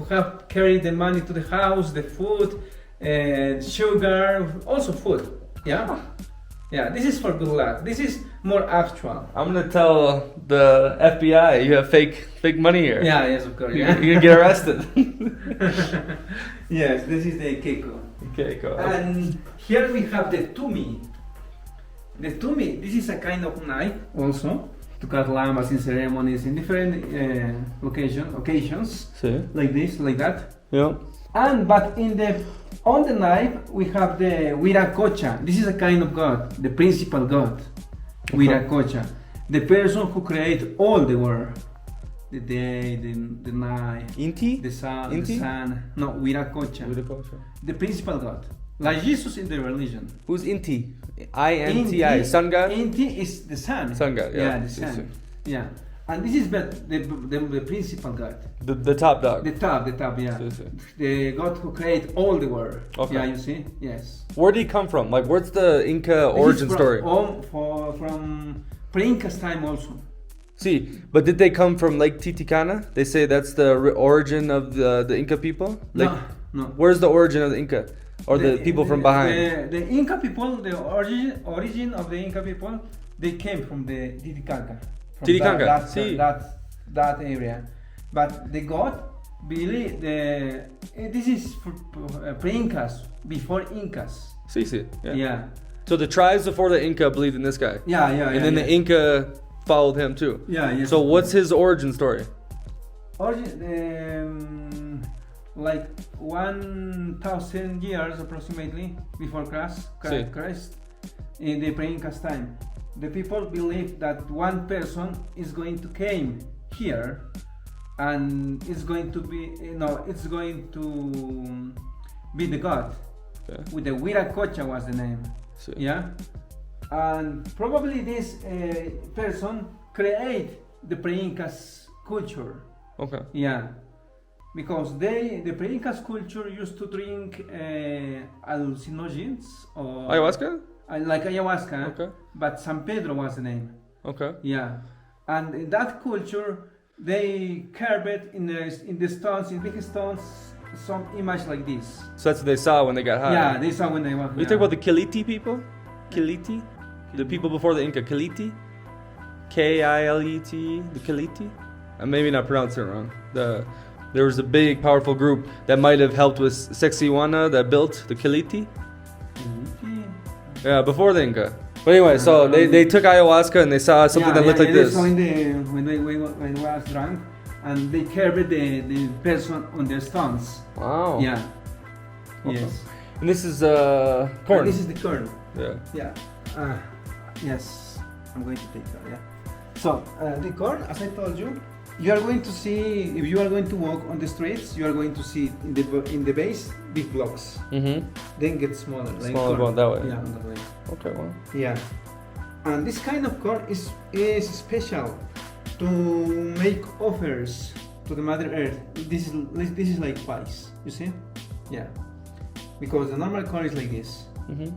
have carried the money to the house, the food, sugar, also food. Yeah, yeah. This is for good luck. This is more actual. I'm gonna tell the FBI you have fake money here. Yeah, yes, of course. You're, Yeah. you're gonna get arrested. Yes, this is the Ekeko. Keiko. And here we have the tumi. The tumi, this is a kind of knife also to cut llamas in ceremonies in different occasions, See? like this, like that. Yeah. And but on the knife we have the Viracocha. This is a kind of god, the principal god, Viracocha, the person who created all the world, the day, the night, Inti? the sun, Inti? the sun. No, Viracocha, the principal god, like Jesus in the religion. Who's Inti? I-N-T-I. Sun god? Inti is the sun. Sun god, yeah. the sun. Yeah, and this is the principal god, The top dog. the top, yeah. See, see. The god who created all the world. Okay. Yeah, you see? Yes. Where did he come from? Like, where's the Inca origin story? From pre-Inca's time also. See, but did they come from Lake Titicaca? They say that's the origin of the Inca people? Like, No. where's the origin of the Inca? Or the people from behind? The Inca people, the origin of the Inca people, they came from the Titicaca. From Titicaca, see. That area. But the god believe this is for pre-Incas, before Incas. See. Yeah. Yeah. So the tribes before the Inca believed in this guy. Yeah. And then the Inca followed him too. Yeah, yes. So what's his origin story? Like 1,000 years approximately before Christ, in the pre-Inca's time, the people believe that one person is going to came here, and it's going to be the god. Okay. With the Viracocha was the name. See. Yeah, and probably this person create the pre-Inca's culture. Okay. Yeah, because the pre-Inca's culture used to drink hallucinogens or Ayahuasca? like ayahuasca. Okay. But San Pedro was the name. Okay. Yeah, and in that culture they carved in the stones, in big stones, some image like this. So that's what they saw when they got high. Yeah, they saw when they were. You talk about the Kiliti people? Kiliti? The people before the Inca. Kiliti? K-I-L-E-T? The Kiliti? I'm maybe not pronouncing it wrong. There was a big, powerful group that might have helped with Sacsayhuaman that built the Kiliti. Yeah, before the Inca. But anyway, so they took ayahuasca and they saw something that looked like they this. saw when they was drunk, and they carry the person on their stones. Wow. Yeah. Okay. Yes. And this is corn. And this is the corn. Yeah. Yeah. Yes. I'm going to take that. Yeah. So the corn, as I told you, you are going to see, if you are going to walk on the streets, you are going to see in the base big blocks. Mm-hmm. Then get smaller. Like Smaller corn. going that way. Yeah, on that way. Okay. Well. Yeah. And this kind of corn is special to make offers to the Mother Earth. This is like pies. You see? Yeah. Because the normal corn is like this. Mm-hmm.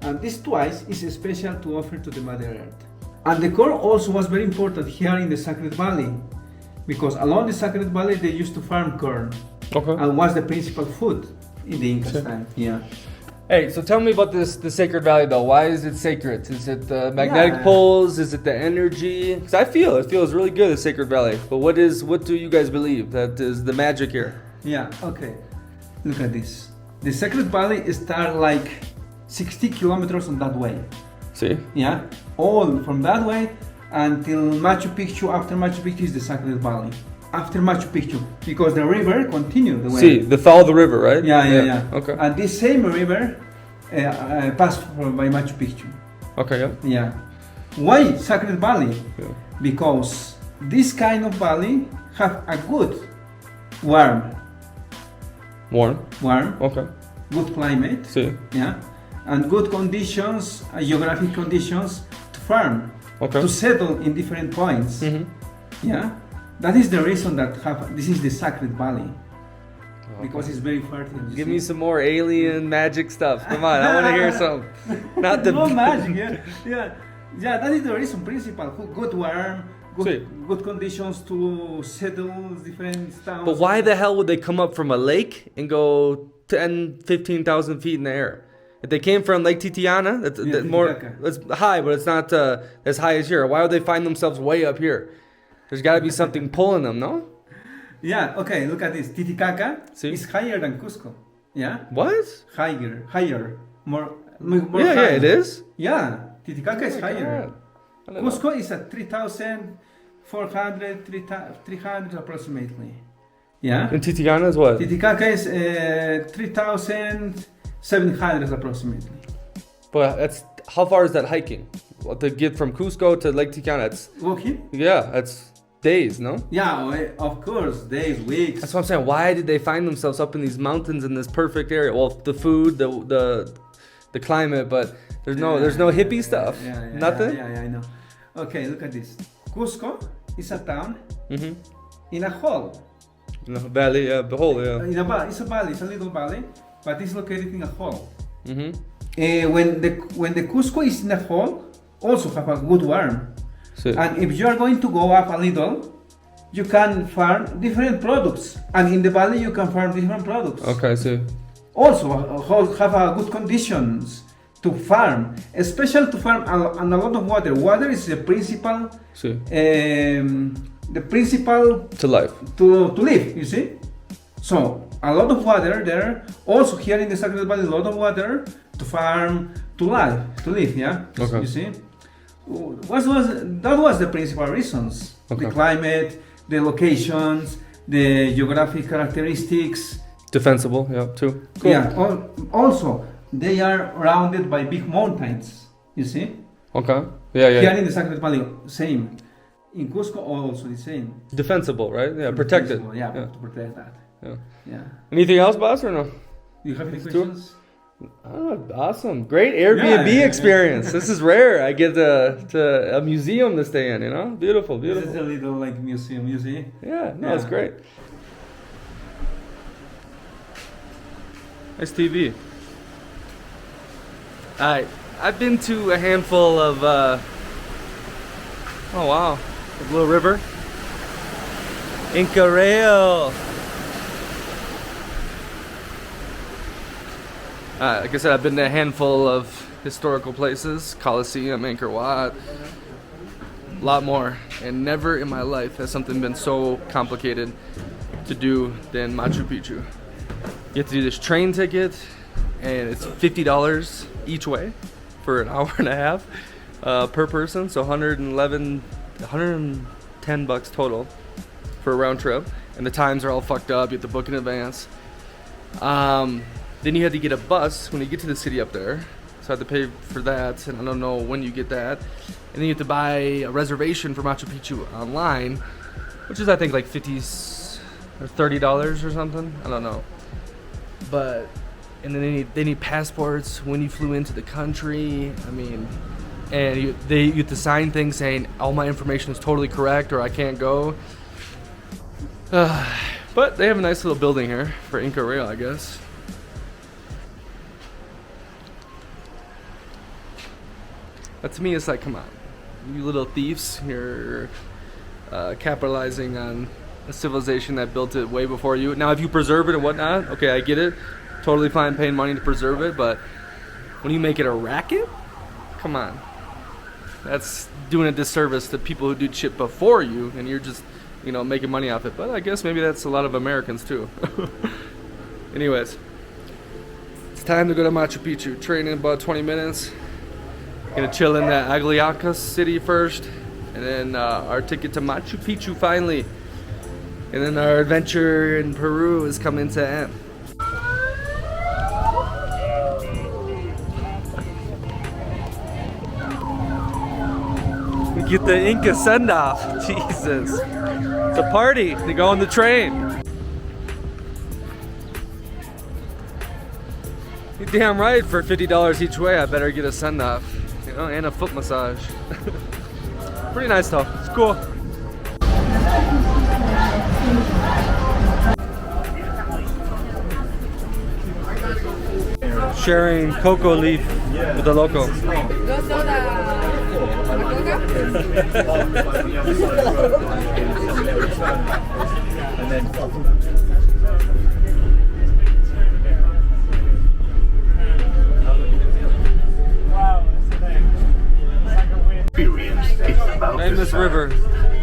And this twice is special to offer to the Mother Earth. And the corn also was very important here in the Sacred Valley, because along the Sacred Valley they used to farm corn, Okay. and was the principal food in the Incas time. Yeah. Hey, so tell me about the Sacred Valley though. Why is it sacred? Is it the magnetic Yeah. poles? Is it the energy? Because it feels really good, the Sacred Valley. But what do you guys believe that is the magic here? Yeah. Okay. Look at this. The Sacred Valley starts like 60 kilometers on that way. See? Yeah. All from that way until Machu Picchu. After Machu Picchu is the Sacred Valley. After Machu Picchu, because the river continues the way. See, follow the river, right? Yeah. Okay. And this same river passed by Machu Picchu. Okay, yeah. Yeah. Why Sacred Valley? Yeah. Because this kind of valley have a good warm, Warm. good climate. See. Yeah. And good conditions, geographic conditions to farm, Okay. to settle in different points. Mm-hmm. Yeah. That is the reason that this is the Sacred Valley. Because it's very fertile. you Give see. me some more alien magic stuff. Come on, I want to hear some. Not the No magic, yeah. That is the reason principal. Good warm, See. good conditions to settle different towns. But why the hell would they come up from a lake and go 10, 15,000 feet in the air? If they came from Lake Titiana, that's Titicaca. that's high, but it's not as high as here. Why would they find themselves way up here? There's got to be something pulling them, no? Yeah. Okay. Look at this. Titicaca See. is higher than Cusco. Yeah. What? Higher, more Yeah, high. it is. Yeah. Titicaca is higher. God. I don't know. Cusco is at 3,400, 300 approximately. Yeah. And Titicaca is what? Titicaca is 3,700 approximately. But that's how far is that hiking? What, to get from Cusco to Lake Titicaca? That's Walking? that's days, no? Yeah, of course, days, weeks. That's what I'm saying. Why did they find themselves up in these mountains in this perfect area? Well, the food, the climate, but there's no hippie stuff. Nothing. Yeah, I know. Okay, look at this. Cusco is a town Mm-hmm. in a hole. In the valley, the whole, yeah. In a valley. It's a valley. It's a little valley, but it's located in a hole. Mm-hmm. When the Cusco is in a hole, also have a good warm. So, And if you are going to go up a little, you can farm different products. And in the valley, you can farm different products. okay, so Also have a good conditions to farm, especially to farm and a lot of water. Water is the principal to life. to live, you see. So a lot of water there. Also here in the Sacred Valley, a lot of water to farm, to live, yeah. Okay. You see, that was the principal reasons. Okay. The climate, the locations, the geographic characteristics. Defensible, yeah, too. Cool. Yeah. Also, they are surrounded by big mountains. You see. Okay. Yeah. Here in the Sacred Valley, same. In Cusco, also the same. Defensible, right? Yeah, protected. Yeah, Yeah. to protect that. Yeah. Yeah. Anything else, boss, or no? Do you have any Let's do it. questions? Oh, awesome. Great Airbnb Yeah. experience. This is rare. I get to a museum to stay in, you know? Beautiful, This is beautiful. a little like museum, you see? Yeah, no, it's Yeah. great. Nice TV. I've been to a handful of, oh wow, a little river. Inca Rail. Like I said, I've been to a handful of historical places, Colosseum, Angkor Wat, a lot more, and never in my life has something been so complicated to do than Machu Picchu. You have to do this train ticket, and it's $50 each way for an hour and a half per person, so $110 total for for a round trip, and the times are all fucked up. You have to book in advance. Then you had to get a bus when you get to the city up there, so I had to pay for that, and I don't know when you get that. And then you have to buy a reservation for Machu Picchu online, which is I think like $50 or $30 or something. I don't know. But and then they need passports when you flew into the country. I mean, and you have to sign things saying all my information is totally correct or I can't go. But they have a nice little building here for Inca Rail, I guess. But to me, it's like, come on, you little thieves, you're capitalizing on a civilization that built it way before you. Now, if you preserve it and whatnot, okay, I get it. Totally fine paying money to preserve it, but when you make it a racket, come on. That's doing a disservice to people who did shit before you, and you're just, you know, making money off it. But I guess maybe that's a lot of Americans too. Anyways, it's time to go to Machu Picchu. Train in about 20 minutes. Gonna chill in that Agliacas city first, and then our ticket to Machu Picchu finally. And then our adventure in Peru is coming to end. We get the Inca send-off. Jesus. It's a party. They go on the train. You're damn right, for $50 each way, I better get a send-off. You know, and a foot massage. Pretty nice though. It's cool. Sharing cocoa leaf with the local. Name this river.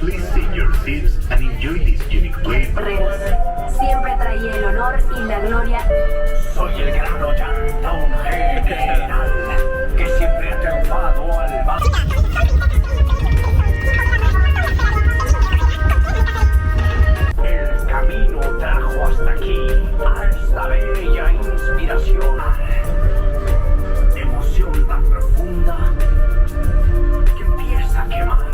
Please sit your seats and enjoy this unique place. Siempre trae el honor y la gloria. Soy el gran Ollanta, un general que siempre ha triunfado al mar. El camino trajo hasta aquí a esta bella inspiración. Emoción tan profunda que empieza a quemar.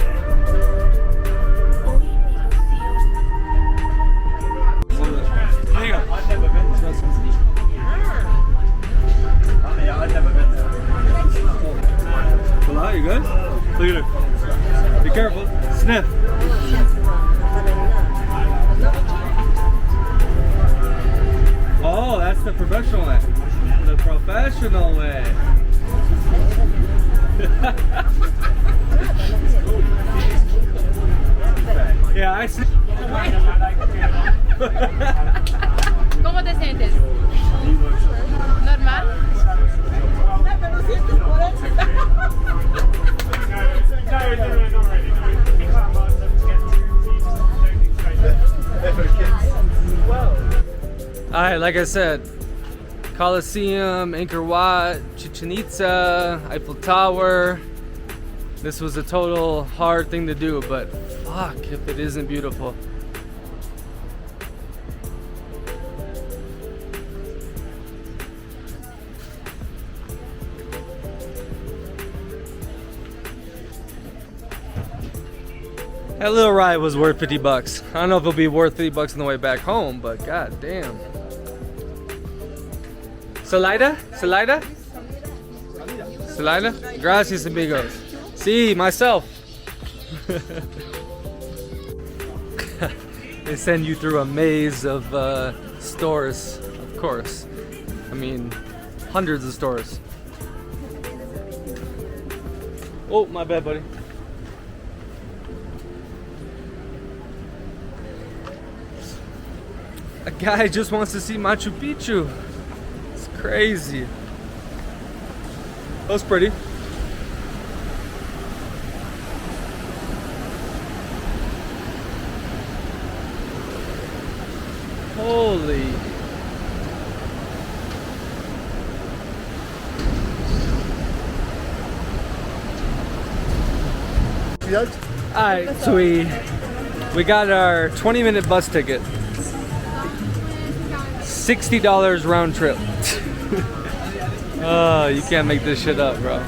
Hello, you good? Look at her. Be careful. Sniff. Oh, that's the professional way. The professional way. Yeah, I see. ¿Cómo te sientes? ¿Normal? Alright, like I said, Colosseum, Angkor Wat, Chichen Itza, Eiffel Tower. This was a total hard thing to do, but fuck if it isn't beautiful. That little ride was worth 50 bucks. I don't know if it'll be worth 50 bucks on the way back home, but god damn. Salida? Salida? Salida? Gracias, amigos. See, myself. They send you through a maze of stores, of course. I mean, hundreds of stores. Oh, my bad, buddy. A guy just wants to see Machu Picchu. It's crazy. That was pretty. Holy. Alright, so we We got our 20-minute bus ticket. $60 round trip. Oh, you can't make this shit up, bro.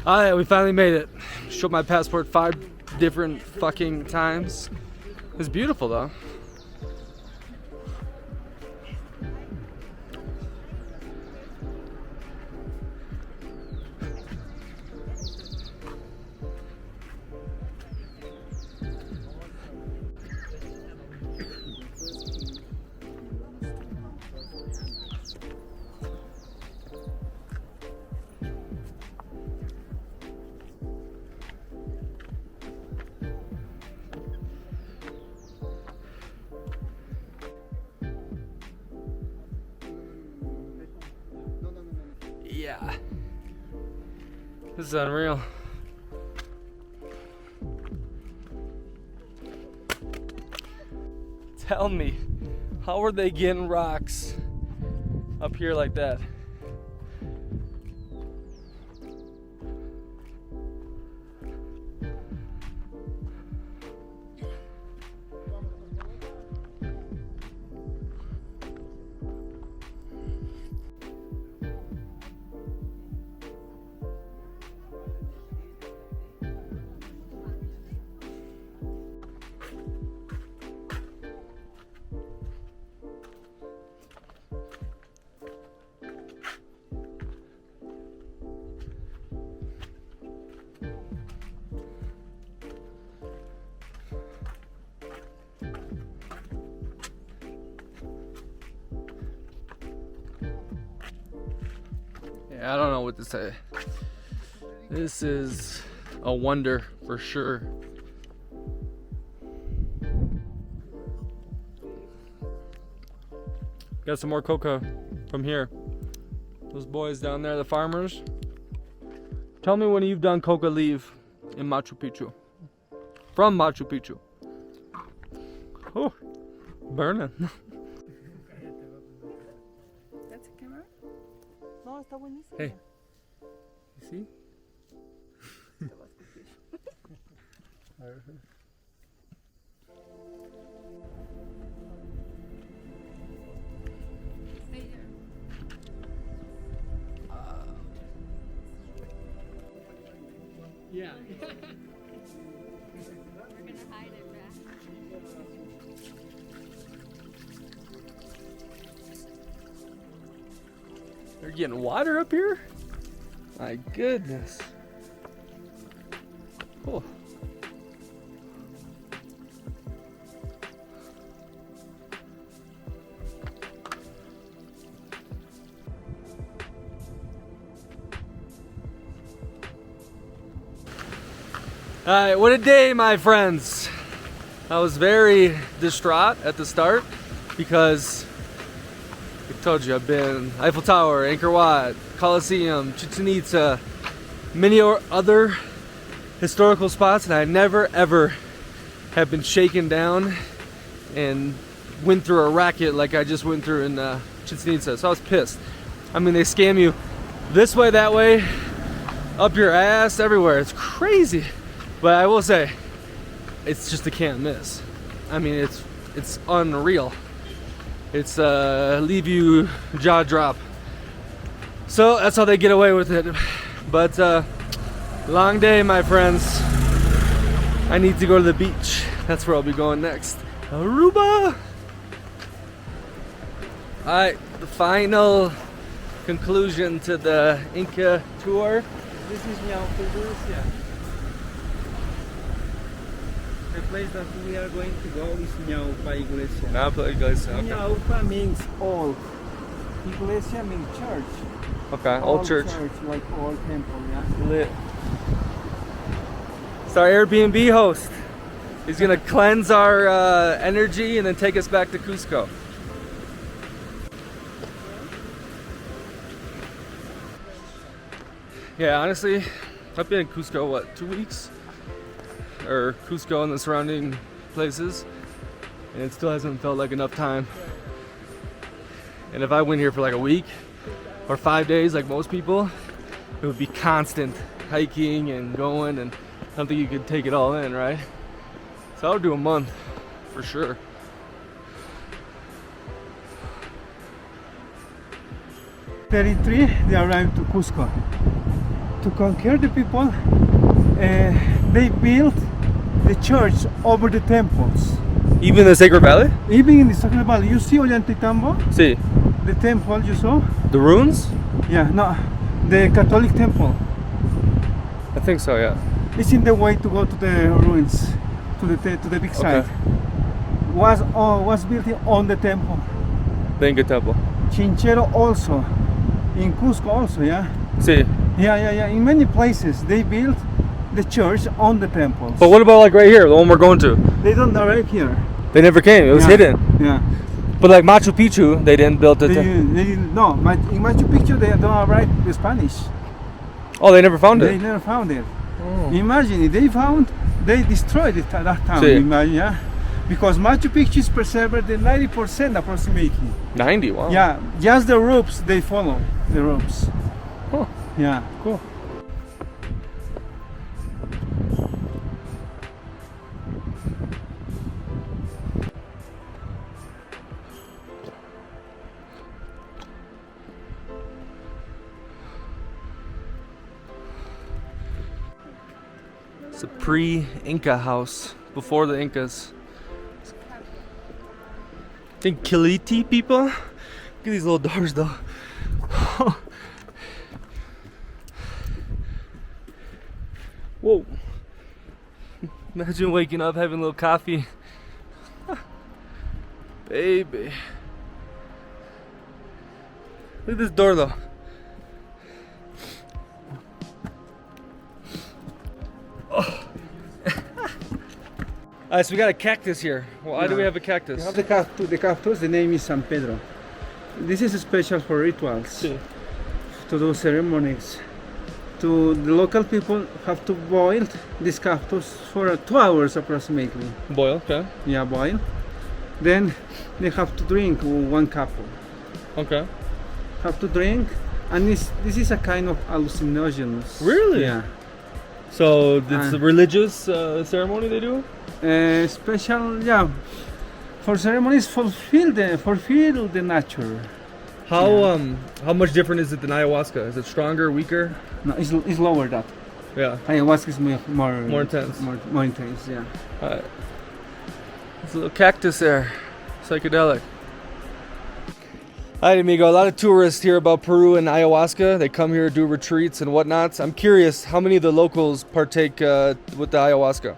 Alright, we finally made it. Showed my passport 5 different fucking times. It's beautiful though. Yeah. This is unreal. Tell me, how are they getting rocks up here like that? I don't know what to say. This is a wonder for sure. Got some more coca from here. Those boys down there, the farmers. Tell me when you've done coca leaf in Machu Picchu. From Machu Picchu. Oh, burning. That's a camera? No, está buenísimo. Hey, you see? Yeah. We're gonna hide it back. They're getting water up here? My goodness. Oh. Alright, what a day, my friends. I was very distraught at the start because I told you I've been Eiffel Tower, Angkor Wat, Colosseum, Chichen Itza, many other historical spots, and I never ever have been shaken down and went through a racket like I just went through in Chichen Itza. So I was pissed. I mean, they scam you this way, that way, up your ass, everywhere. It's crazy. But I will say, it's just a can't miss. I mean, it's unreal. It's leave you jaw drop. So that's how they get away with it. But long day, my friends. I need to go to the beach. That's where I'll be going next. Aruba. All right, the final conclusion to the Inca tour. This is Iglesia. The place that we are going to go is Ñaupa Iglesia. Napa Iglesia. Okay. Ñaupa means old. Iglesia means church. Okay, old church. Like old temple, yeah. Lit. It's our Airbnb host. He's gonna cleanse our energy and then take us back to Cusco. Yeah, honestly, I've been in Cusco, what, 2 weeks? Or Cusco and the surrounding places, and it still hasn't felt like enough time. And if I went here for like a week or 5 days, like most people, it would be constant hiking and going, and I don't think you could take it all in, right? So I would do a month for sure. 33, they arrived to Cusco. To conquer the people, they built the church over the temples. Even the Sacred Valley? Even in the Sacred Valley, you see Ollantaytambo, See, the temple you saw? the ruins? Yeah, no, the Catholic temple. I think so, yeah. It's in the way to go to the ruins, to the big site. Was built on the temple. The Inca temple. Chinchero also, in Cusco also, yeah. See, Yeah. In many places they built the church on the temples. but what about like right here, the one we're going to? They don't arrive here. They never came. It was Yeah. hidden. Yeah. But like Machu Picchu, they didn't build it. They didn't. No, in Machu Picchu they don't arrive the Spanish. Oh, they never found They it. never found it. Oh. Imagine if they found, they destroyed it at that time. See. Imagine, yeah. Because Machu Picchu is preserved the 90% approximately. 90. Wow. Yeah, just the ropes they follow the ropes. Huh. Yeah. Cool. It's a pre-Inca house, before the Incas. I think Kiliti people. Look at these little doors though. Whoa. Imagine waking up having a little coffee. Baby. Look at this door though. Alright, so we got a cactus here. Why do we have a cactus? You have the cactus, the name is San Pedro. This is special for rituals, See. to do ceremonies. To the local people have to boil this cactus for 2 hours approximately. Boil, okay. Yeah, boil. Then they have to drink 1 cup. Okay. Have to drink, and this is a kind of hallucinogens. Really? Yeah. So it's a religious ceremony they do? Special, yeah. For ceremonies, fulfill the nature. How much different is it than ayahuasca? Is it stronger, weaker? No, it's lower that. Yeah. Ayahuasca is more intense. More intense, yeah. Alright. There's a little cactus there. Psychedelic. Alright, amigo. A lot of tourists hear about Peru and ayahuasca. They come here, do retreats and whatnot. I'm curious, how many of the locals partake with the ayahuasca?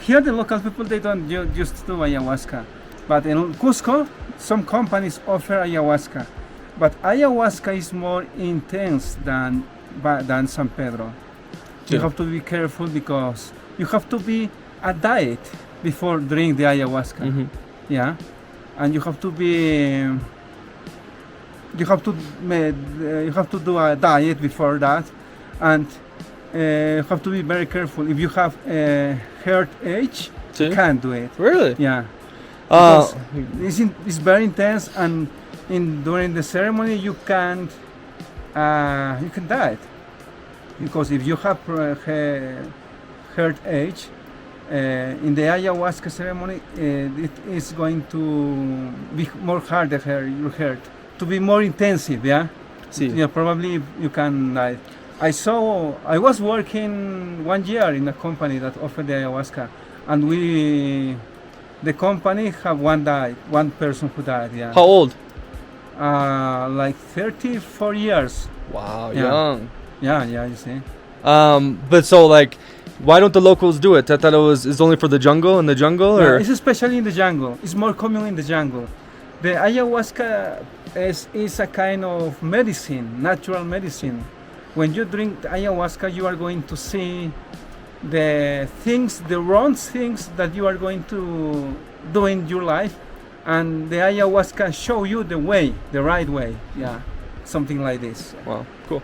Here the local people, they don't just do ayahuasca. But in Cusco, some companies offer ayahuasca. But ayahuasca is more intense than San Pedro. You Yeah. have to be careful because you have to be a diet before drink the ayahuasca. Mm-hmm. Yeah, and you have to do a diet before that, and you have to be very careful. If you have a heart age, See? you can't do it. Really? Yeah, Uh, because it's very intense, and during the ceremony you can die, because if you have heart age. In the ayahuasca ceremony, it is going to be more harder your heart, to be more intensive. Yeah, See. yeah. Probably you can die. I was working 1 year in a company that offered the ayahuasca, and the company have one person who died. Yeah. How old? Like 34 years. Wow, Yeah. young. Yeah, you see. But so like, why don't the locals do it? I thought it's only for the jungle, No, or it's especially in the jungle. It's more common in the jungle. The ayahuasca is a kind of medicine, natural medicine. When you drink the ayahuasca, you are going to see the wrong things that you are going to do in your life, and the ayahuasca show you the right way. Yeah, something like this. wow, cool.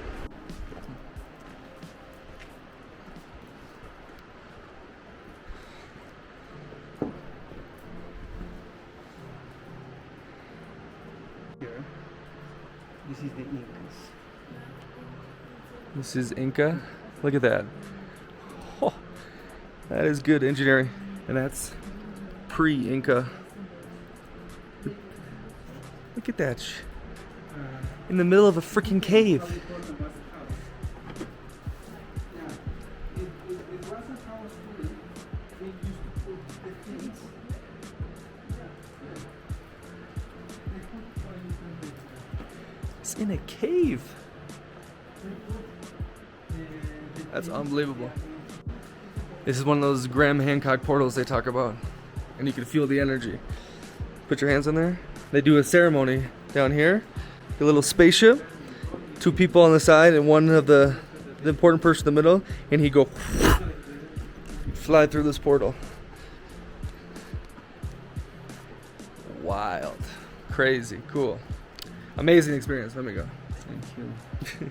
Here, this is the Incas. This is Inca. Look at that. Oh, that is good engineering. And that's pre-Inca. Look at that. In the middle of a freaking cave. It's in a cave. That's unbelievable. This is one of those Graham Hancock portals they talk about. And you can feel the energy. Put your hands on there. They do a ceremony down here. A little spaceship. 2 people on the side and one of the important person in the middle. And he go fly through this portal. Wild. Crazy. Cool. Amazing experience. Let me go. Thank you.